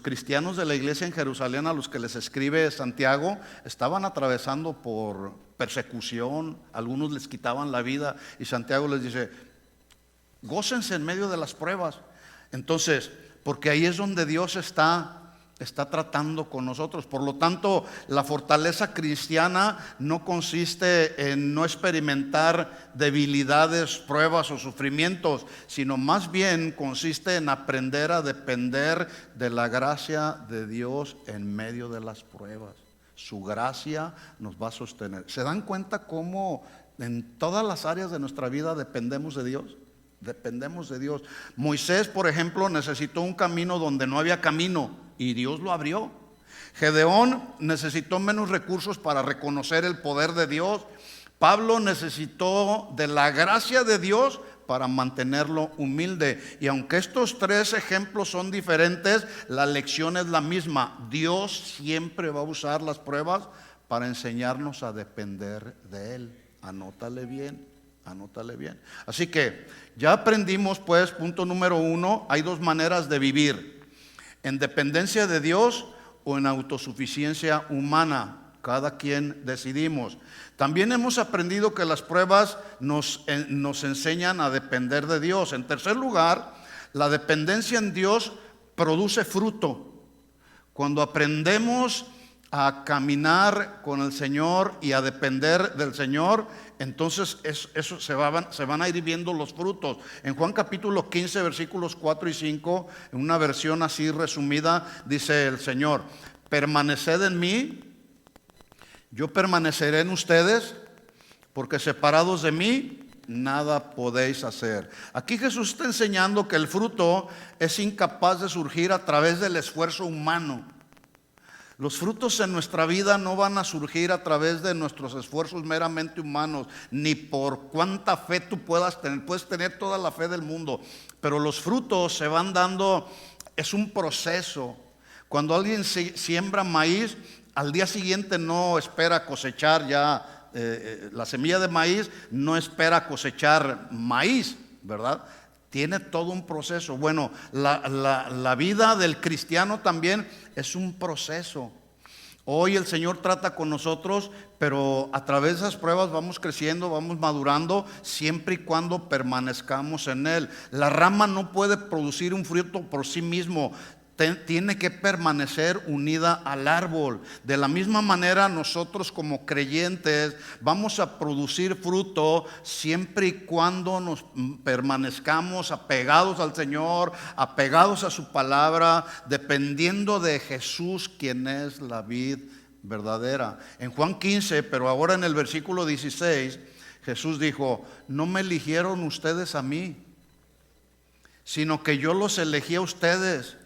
[SPEAKER 2] cristianos de la iglesia en Jerusalén, a los que les escribe Santiago, estaban atravesando por persecución. Algunos les quitaban la vida, y Santiago les dice: gócense en medio de las pruebas. Entonces, porque ahí es donde Dios está tratando con nosotros. Por lo tanto, la fortaleza cristiana no consiste en no experimentar debilidades, pruebas o sufrimientos, sino más bien consiste en aprender a depender de la gracia de Dios en medio de las pruebas. Su gracia nos va a sostener. ¿Se dan cuenta cómo en todas las áreas de nuestra vida dependemos de Dios? Dependemos de Dios. Moisés, por ejemplo, necesitó un camino donde no había camino, y Dios lo abrió. Gedeón necesitó menos recursos para reconocer el poder de Dios. Pablo necesitó de la gracia de Dios para mantenerlo humilde. Y aunque estos 3 ejemplos son diferentes, la lección es la misma. Dios siempre va a usar las pruebas para enseñarnos a depender de Él. Anótale bien. Así que ya aprendimos, pues, punto número 1, hay 2 maneras de vivir: en dependencia de Dios o en autosuficiencia humana. Cada quien decidimos. También hemos aprendido que las pruebas nos enseñan a depender de Dios. En tercer lugar, la dependencia en Dios produce fruto. Cuando aprendemos a caminar con el Señor y a depender del Señor, entonces eso se van a ir viendo los frutos. En Juan capítulo 15, versículos 4 y 5, en una versión así resumida, dice el Señor: permaneced en mí, yo permaneceré en ustedes, porque separados de mí nada podéis hacer. Aquí Jesús está enseñando que el fruto es incapaz de surgir a través del esfuerzo humano. Los frutos en nuestra vida no van a surgir a través de nuestros esfuerzos meramente humanos, ni por cuánta fe tú puedas tener. Puedes tener toda la fe del mundo, pero los frutos se van dando, es un proceso. Cuando alguien siembra maíz, al día siguiente no espera cosechar ya la semilla de maíz, no espera cosechar maíz, ¿verdad? Tiene todo un proceso. Bueno, la vida del cristiano también es un proceso. Hoy el Señor trata con nosotros, pero a través de esas pruebas vamos creciendo, vamos madurando, siempre y cuando permanezcamos en Él. La rama no puede producir un fruto por sí mismo, tiene que permanecer unida al árbol. De la misma manera, nosotros como creyentes vamos a producir fruto siempre y cuando nos permanezcamos apegados al Señor, apegados a su palabra, dependiendo de Jesús, quien es la vid verdadera. En Juan 15, pero ahora en el versículo 16, Jesús dijo: no me eligieron ustedes a mí, sino que yo los elegí a ustedes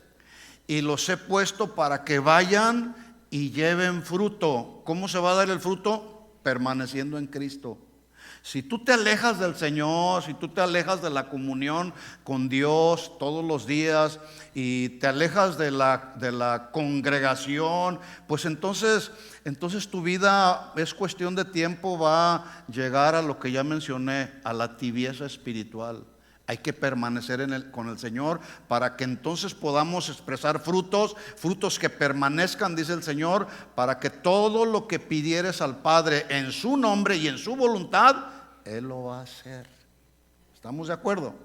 [SPEAKER 2] y los he puesto para que vayan y lleven fruto. ¿Cómo se va a dar el fruto? Permaneciendo en Cristo. Si tú te alejas del Señor, si tú te alejas de la comunión con Dios todos los días y te alejas de la congregación, pues entonces tu vida, es cuestión de tiempo, va a llegar a lo que ya mencioné, a la tibieza espiritual. Hay que permanecer con el Señor para que entonces podamos expresar frutos que permanezcan, dice el Señor, para que todo lo que pidieres al Padre en su nombre y en su voluntad, Él lo va a hacer. ¿Estamos de acuerdo?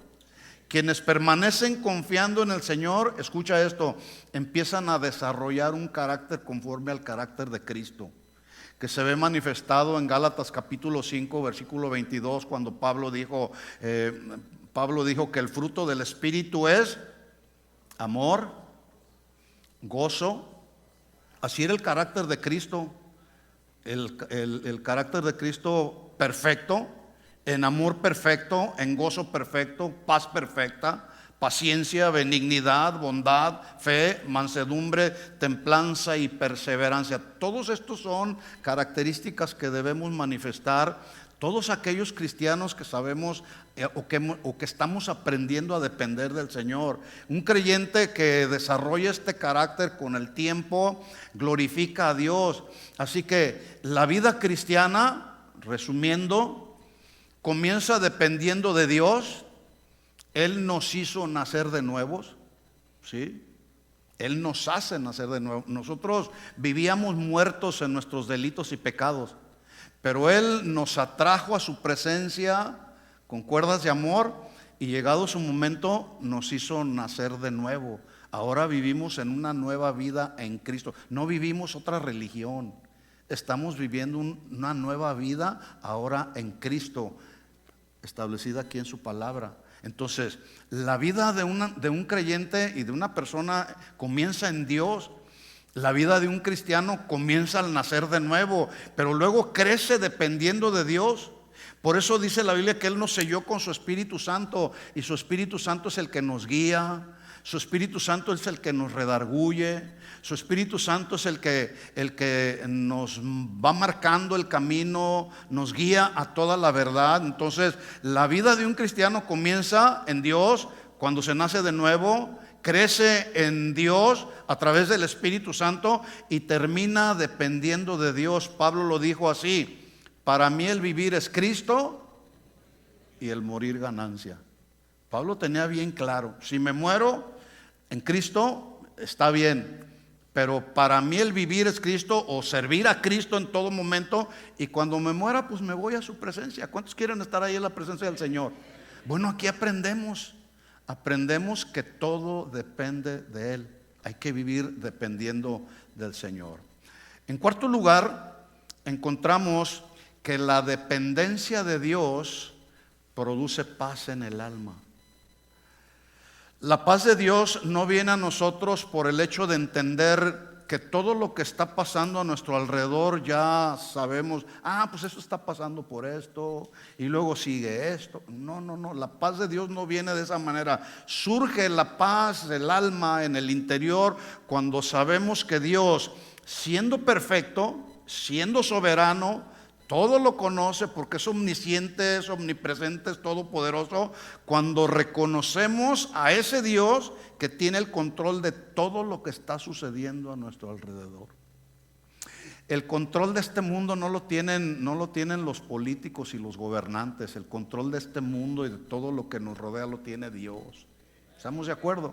[SPEAKER 2] Quienes permanecen confiando en el Señor, escucha esto, empiezan a desarrollar un carácter conforme al carácter de Cristo, que se ve manifestado en Gálatas capítulo 5, versículo 22, cuando Pablo dijo que el fruto del Espíritu es amor, gozo. Así era el carácter de Cristo, el carácter de Cristo perfecto, en amor perfecto, en gozo perfecto, paz perfecta, paciencia, benignidad, bondad, fe, mansedumbre, templanza y perseverancia. Todos estos son características que debemos manifestar todos aquellos cristianos que sabemos o que estamos aprendiendo a depender del Señor. Un creyente que desarrolla este carácter con el tiempo glorifica a Dios. Así que la vida cristiana, resumiendo, comienza dependiendo de Dios. Él nos hizo nacer de nuevos, ¿sí? Él nos hace nacer de nuevo. Nosotros vivíamos muertos en nuestros delitos y pecados, pero Él nos atrajo a su presencia con cuerdas de amor y llegado su momento nos hizo nacer de nuevo. Ahora vivimos en una nueva vida en Cristo. No vivimos otra religión. Estamos viviendo una nueva vida ahora en Cristo, establecida aquí en su palabra. Entonces, la vida de un creyente y de una persona comienza en Dios. La vida de un cristiano comienza al nacer de nuevo, pero luego crece dependiendo de Dios. Por eso dice la Biblia que Él nos selló con su Espíritu Santo, y su Espíritu Santo es el que nos guía, su Espíritu Santo es el que nos redarguye, su Espíritu Santo es el que nos va marcando el camino, nos guía a toda la verdad. Entonces, la vida de un cristiano comienza en Dios cuando se nace de nuevo, crece en Dios a través del Espíritu Santo y termina dependiendo de Dios. Pablo lo dijo así: para mí el vivir es Cristo y el morir ganancia. Pablo tenía bien claro, si me muero en Cristo está bien, Pero para mí el vivir es Cristo, o servir a Cristo en todo momento. Y cuando me muera, pues me voy a su presencia. ¿Cuántos quieren estar ahí en la presencia del Señor? Bueno, aquí aprendemos que todo depende de Él. Hay que vivir dependiendo del Señor. En cuarto lugar, encontramos que la dependencia de Dios produce paz en el alma. La paz de Dios no viene a nosotros por el hecho de entender que todo lo que está pasando a nuestro alrededor ya sabemos, pues eso está pasando por esto y luego sigue esto. No, la paz de Dios no viene de esa manera. Surge la paz del alma en el interior cuando sabemos que Dios, siendo perfecto, siendo soberano, todo lo conoce porque es omnisciente, es omnipresente, es todopoderoso. Cuando reconocemos a ese Dios que tiene el control de todo lo que está sucediendo a nuestro alrededor. El control de este mundo no lo tienen los políticos y los gobernantes. El control de este mundo y de todo lo que nos rodea lo tiene Dios. ¿Estamos de acuerdo?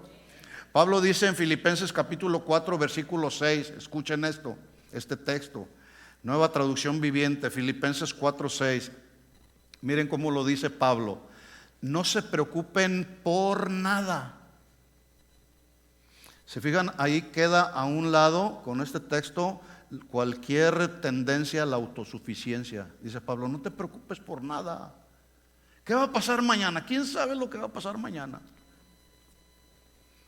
[SPEAKER 2] Pablo dice en Filipenses capítulo 4 versículo 6, escuchen esto, este texto. Nueva traducción viviente, Filipenses 4:6. Miren cómo lo dice Pablo. No se preocupen por nada. Se fijan, ahí queda a un lado con este texto cualquier tendencia a la autosuficiencia. Dice Pablo, no te preocupes por nada. ¿Qué va a pasar mañana? ¿Quién sabe lo que va a pasar mañana?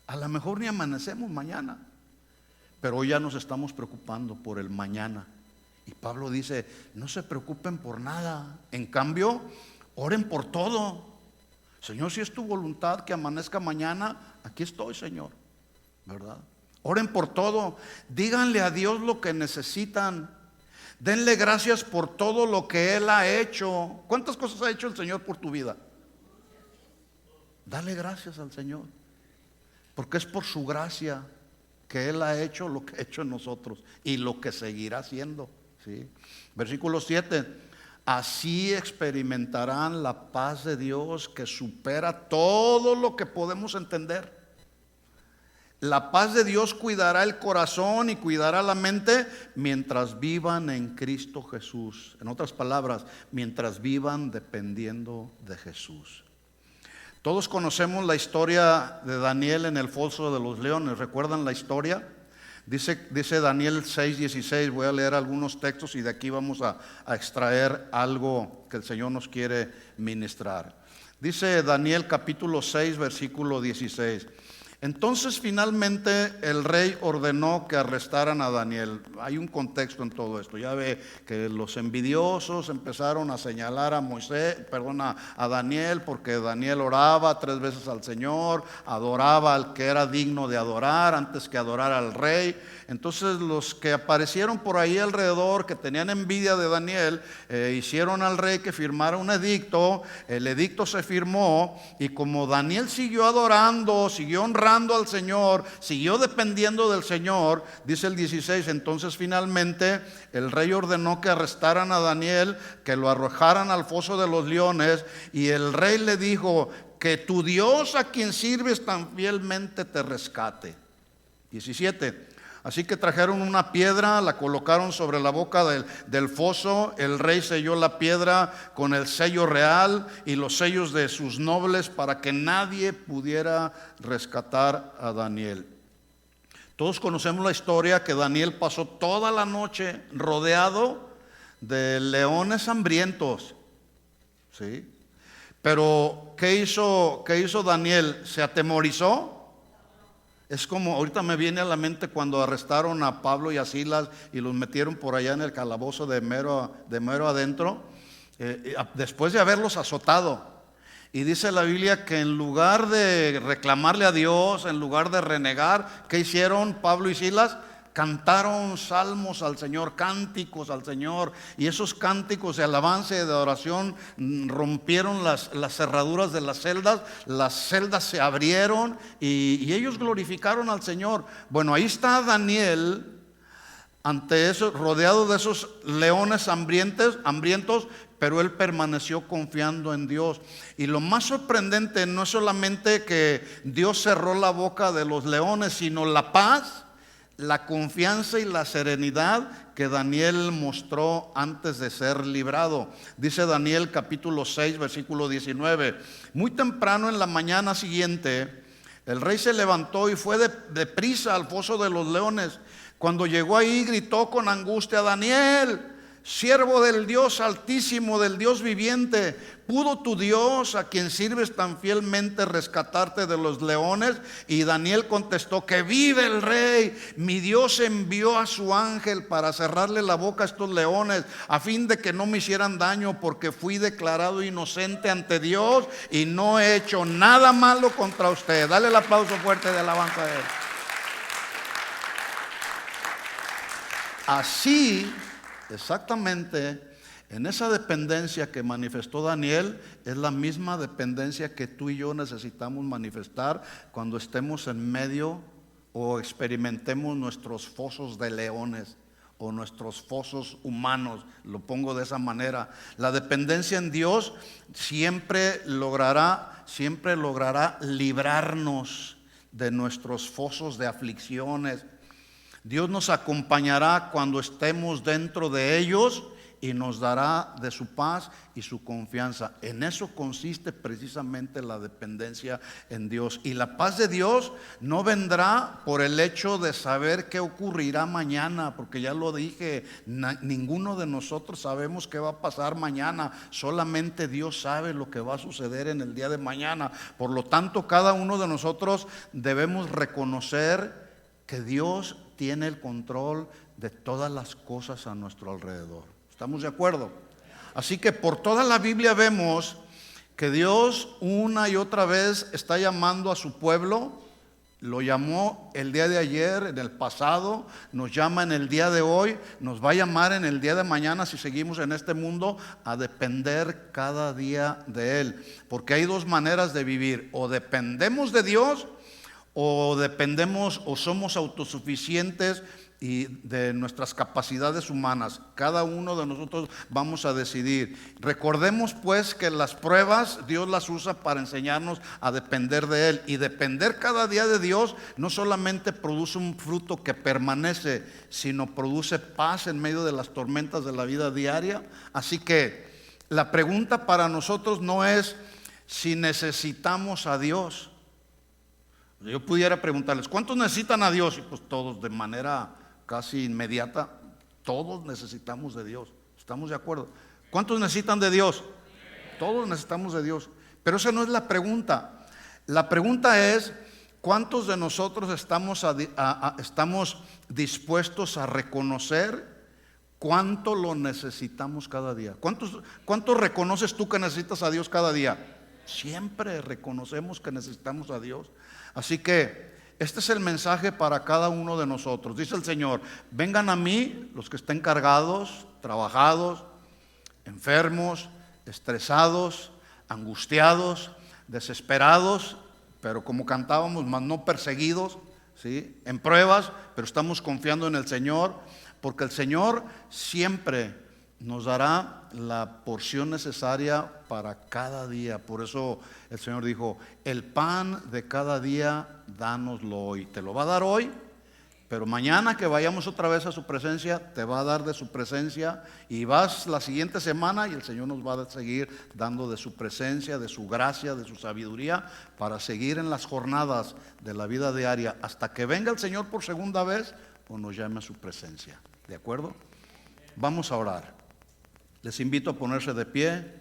[SPEAKER 2] A lo mejor ni amanecemos mañana, pero hoy ya nos estamos preocupando por el mañana. Y Pablo dice, no se preocupen por nada. En cambio, oren por todo. Señor, si es tu voluntad que amanezca mañana, aquí estoy, Señor, ¿verdad? Oren por todo. Díganle a Dios lo que necesitan. Denle gracias por todo lo que Él ha hecho. ¿Cuántas cosas ha hecho el Señor por tu vida? Dale gracias al Señor, porque es por su gracia que Él ha hecho lo que ha hecho en nosotros y lo que seguirá haciendo. ¿Sí? Versículo 7, así experimentarán la paz de Dios que supera todo lo que podemos entender. La paz de Dios cuidará el corazón y cuidará la mente mientras vivan en Cristo Jesús. En otras palabras, mientras vivan dependiendo de Jesús. Todos conocemos la historia de Daniel en el foso de los leones. ¿Recuerdan la historia? Dice Daniel 6:16, voy a leer algunos textos y de aquí vamos a extraer algo que el Señor nos quiere ministrar. Dice Daniel capítulo 6 versículo 16. Entonces finalmente el rey ordenó que arrestaran a Daniel. Hay un contexto en todo esto. Ya ve que los envidiosos empezaron a señalar a Daniel, porque Daniel oraba 3 veces al Señor, adoraba al que era digno de adorar antes que adorar al rey. Entonces los que aparecieron por ahí alrededor, que tenían envidia de Daniel, hicieron al rey que firmara un edicto. El edicto se firmó y como Daniel siguió adorando, siguió honrando al Señor, siguió dependiendo del Señor, dice el 16, entonces finalmente el rey ordenó que arrestaran a Daniel, que lo arrojaran al foso de los leones, y el rey le dijo, que tu Dios a quien sirves tan fielmente te rescate. 17. Así que trajeron una piedra, la colocaron sobre la boca del foso. El rey selló la piedra con el sello real y los sellos de sus nobles para que nadie pudiera rescatar a Daniel. Todos conocemos la historia que Daniel pasó toda la noche rodeado de leones hambrientos. ¿Sí? Pero ¿qué hizo Daniel? ¿Se atemorizó? Es como, ahorita me viene a la mente cuando arrestaron a Pablo y a Silas y los metieron por allá en el calabozo de mero adentro, después de haberlos azotado. Y dice la Biblia que en lugar de reclamarle a Dios, en lugar de renegar, ¿qué hicieron Pablo y Silas? Cantaron salmos al Señor, cánticos al Señor, y esos cánticos de alabanza y de adoración rompieron las cerraduras de las celdas se abrieron y ellos glorificaron al Señor. Bueno, ahí está Daniel ante eso, rodeado de esos leones hambrientos, pero él permaneció confiando en Dios. Y lo más sorprendente no es solamente que Dios cerró la boca de los leones, sino la paz la confianza y la serenidad que Daniel mostró antes de ser librado. Dice Daniel capítulo 6, versículo 19: muy temprano en la mañana siguiente, el rey se levantó y fue deprisa al foso de los leones. Cuando llegó ahí, gritó con angustia: Daniel, siervo del Dios Altísimo, del Dios viviente, ¿pudo tu Dios, a quien sirves tan fielmente, rescatarte de los leones? Y Daniel contestó: que vive el rey, mi Dios envió a su ángel para cerrarle la boca a estos leones, a fin de que no me hicieran daño, porque fui declarado inocente ante Dios y no he hecho nada malo contra usted. Dale el aplauso fuerte de alabanza a él. Así, exactamente, en esa dependencia que manifestó Daniel, es la misma dependencia que tú y yo necesitamos manifestar cuando estemos en medio o experimentemos nuestros fosos de leones o nuestros fosos humanos. Lo pongo de esa manera. La dependencia en Dios siempre logrará librarnos de nuestros fosos de aflicciones. Dios nos acompañará cuando estemos dentro de ellos y nos dará de su paz y su confianza. En eso consiste precisamente la dependencia en Dios. Y la paz de Dios no vendrá por el hecho de saber qué ocurrirá mañana, porque ya lo dije, ninguno de nosotros sabemos qué va a pasar mañana. Solamente Dios sabe lo que va a suceder en el día de mañana. Por lo tanto, cada uno de nosotros debemos reconocer que Dios tiene el control de todas las cosas a nuestro alrededor. ¿Estamos de acuerdo? Así que por toda la Biblia vemos que Dios una y otra vez está llamando a su pueblo. Lo llamó el día de ayer, en el pasado, nos llama en el día de hoy, nos va a llamar en el día de mañana si seguimos en este mundo, a depender cada día de Él. Porque hay dos maneras de vivir: o dependemos de Dios, o dependemos o somos autosuficientes y de nuestras capacidades humanas. Cada uno de nosotros vamos a decidir. Recordemos pues que las pruebas Dios las usa para enseñarnos a depender de Él. Y depender cada día de Dios no solamente produce un fruto que permanece, sino produce paz en medio de las tormentas de la vida diaria. Así que la pregunta para nosotros no es si necesitamos a Dios. Yo pudiera preguntarles: ¿cuántos necesitan a Dios? Y pues todos, de manera casi inmediata, todos necesitamos de Dios. ¿Estamos de acuerdo? ¿Cuántos necesitan de Dios? Todos necesitamos de Dios. Pero esa no es la pregunta. La pregunta es: ¿cuántos de nosotros estamos dispuestos a reconocer cuánto lo necesitamos cada día? ¿Cuántos reconoces tú que necesitas a Dios cada día? Siempre reconocemos que necesitamos a Dios. Así que este es el mensaje para cada uno de nosotros. Dice el Señor: vengan a mí los que estén cargados, trabajados, enfermos, estresados, angustiados, desesperados, pero como cantábamos, mas no perseguidos, ¿sí? En pruebas, pero estamos confiando en el Señor, porque el Señor siempre nos dará la porción necesaria para cada día. Por eso el Señor dijo: el pan de cada día, dánoslo hoy. Te lo va a dar hoy, pero mañana que vayamos otra vez a su presencia, te va a dar de su presencia. Y vas la siguiente semana y el Señor nos va a seguir dando de su presencia, de su gracia, de su sabiduría, para seguir en las jornadas de la vida diaria, hasta que venga el Señor por segunda vez o nos llame a su presencia. ¿De acuerdo? Vamos a orar. Les invito a ponerse de pie.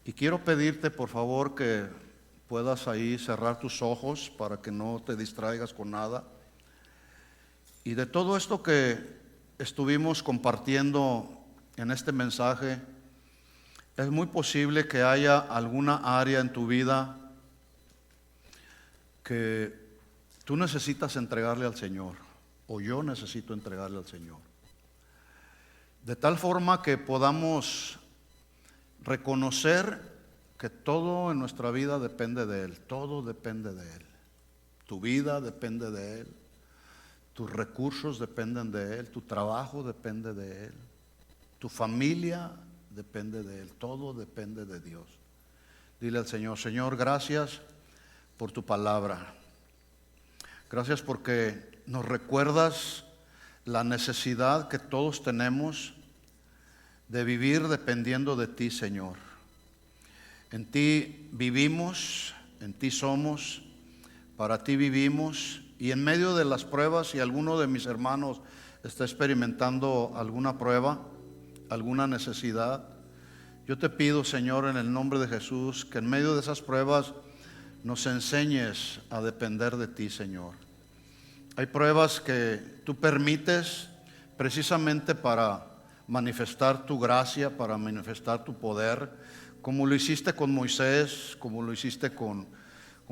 [SPEAKER 2] Y quiero pedirte, por favor, que puedas ahí cerrar tus ojos para que no te distraigas con nada. Y de todo esto que estuvimos compartiendo en este mensaje, es muy posible que haya alguna área en tu vida que tú necesitas entregarle al Señor, o yo necesito entregarle al Señor, de tal forma que podamos reconocer que todo en nuestra vida depende de Él. Todo depende de Él. Tu vida depende de Él, tus recursos dependen de Él, tu trabajo depende de Él, tu familia depende de Él. Todo depende de Dios. Dile al Señor: Señor, gracias por tu palabra. Gracias porque nos recuerdas la necesidad que todos tenemos de vivir dependiendo de ti, Señor. En ti vivimos, en ti somos, para ti vivimos. Y en medio de las pruebas, si alguno de mis hermanos está experimentando alguna prueba, alguna necesidad, yo te pido, Señor, en el nombre de Jesús, que en medio de esas pruebas nos enseñes a depender de ti, Señor. Hay pruebas que tú permites precisamente para manifestar tu gracia, para manifestar tu poder, como lo hiciste con Moisés, como lo hiciste con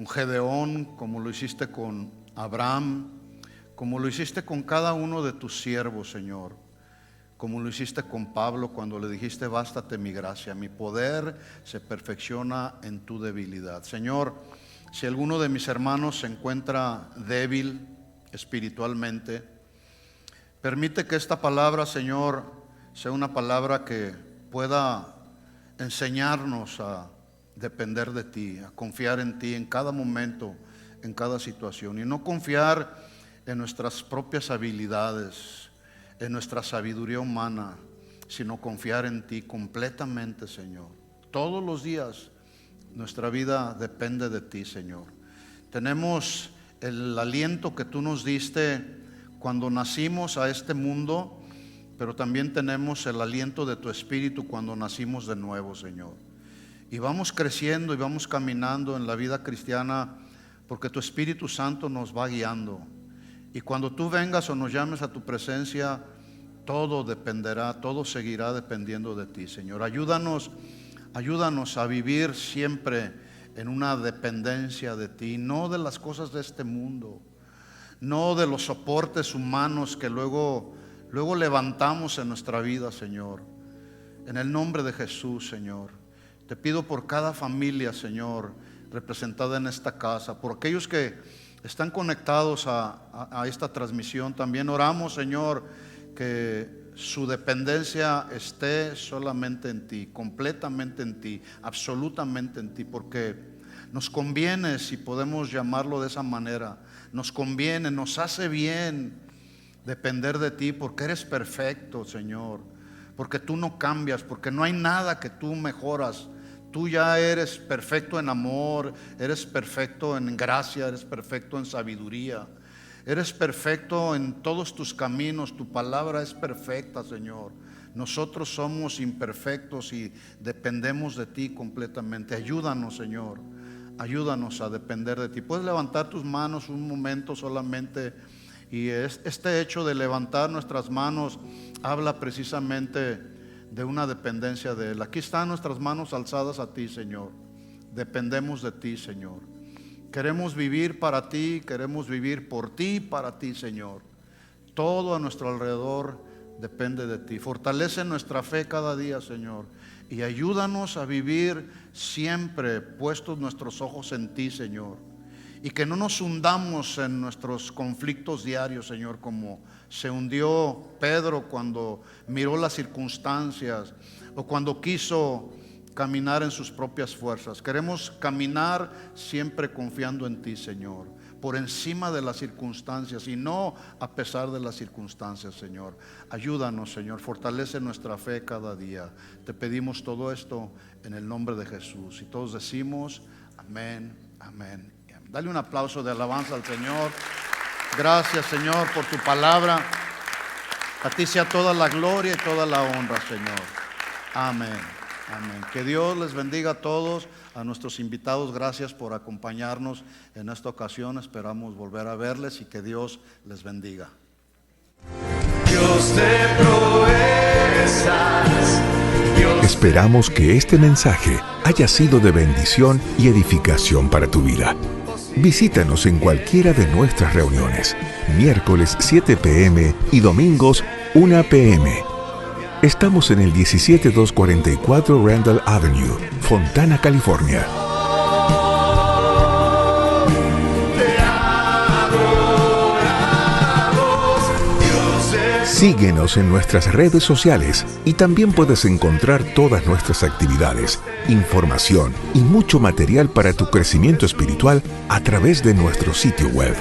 [SPEAKER 2] Gedeón, como lo hiciste con Abraham, como lo hiciste con cada uno de tus siervos, Señor, como lo hiciste con Pablo cuando le dijiste: bástate mi gracia, mi poder se perfecciona en tu debilidad. Señor, si alguno de mis hermanos se encuentra débil espiritualmente, permite que esta palabra, Señor, sea una palabra que pueda enseñarnos a depender de ti, a confiar en ti en cada momento, en cada situación, y no confiar en nuestras propias habilidades, en nuestra sabiduría humana, sino confiar en ti completamente, Señor. Todos los días nuestra vida depende de ti, Señor. Tenemos el aliento que tú nos diste cuando nacimos a este mundo, pero también tenemos el aliento de tu Espíritu cuando nacimos de nuevo, Señor. Y vamos creciendo y vamos caminando en la vida cristiana porque tu Espíritu Santo nos va guiando. Y cuando tú vengas o nos llames a tu presencia, todo dependerá, todo seguirá dependiendo de ti, Señor. Ayúdanos a vivir siempre en una dependencia de ti, no de las cosas de este mundo, no de los soportes humanos que luego levantamos en nuestra vida, Señor. En el nombre de Jesús, Señor, te pido por cada familia, Señor, representada en esta casa, por aquellos que están conectados a esta transmisión. También oramos, Señor, que su dependencia esté solamente en ti, completamente en ti, absolutamente en ti, porque nos conviene, si podemos llamarlo de esa manera, nos conviene, nos hace bien depender de ti, porque eres perfecto, Señor, porque tú no cambias, porque no hay nada que tú mejoras. Tú ya eres perfecto en amor, eres perfecto en gracia, eres perfecto en sabiduría, eres perfecto en todos tus caminos. Tu palabra es perfecta, Señor. Nosotros somos imperfectos y dependemos de ti completamente. Ayúdanos, Señor, ayúdanos a depender de ti. Puedes levantar tus manos un momento solamente, y este hecho de levantar nuestras manos habla precisamente de una dependencia de Él. Aquí están nuestras manos alzadas a ti, Señor. Dependemos de ti, Señor. Queremos vivir para ti, queremos vivir por ti, para ti, Señor. Todo a nuestro alrededor depende de ti. Fortalece nuestra fe cada día, Señor, y ayúdanos a vivir siempre puestos nuestros ojos en ti, Señor, y que no nos hundamos en nuestros conflictos diarios, Señor, como se hundió Pedro cuando miró las circunstancias o cuando quiso caminar en sus propias fuerzas. Queremos caminar siempre confiando en ti, Señor, por encima de las circunstancias y no a pesar de las circunstancias, Señor. Ayúdanos, Señor, fortalece nuestra fe cada día. Te pedimos todo esto en el nombre de Jesús, y todos decimos amén, amén. Dale un aplauso de alabanza al Señor. Gracias, Señor, por tu palabra. A ti sea toda la gloria y toda la honra, Señor. Amén, amén. Que Dios les bendiga a todos, a nuestros invitados. Gracias por acompañarnos en esta ocasión. Esperamos volver a verles y que Dios les bendiga.
[SPEAKER 3] Dios de proezas.
[SPEAKER 1] Esperamos que este mensaje haya sido de bendición y edificación para tu vida. Visítanos en cualquiera de nuestras reuniones, miércoles 7 p.m. y domingos 1 p.m. Estamos en el 17244 Randall Avenue, Fontana, California. Síguenos en nuestras redes sociales y también puedes encontrar todas nuestras actividades, información y mucho material para tu crecimiento espiritual a través de nuestro sitio web.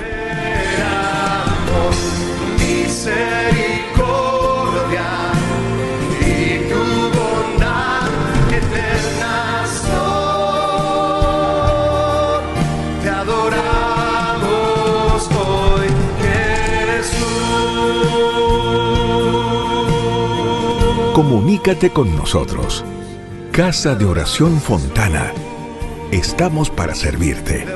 [SPEAKER 1] Comunícate con nosotros. Casa de Oración Fontana. Estamos para servirte.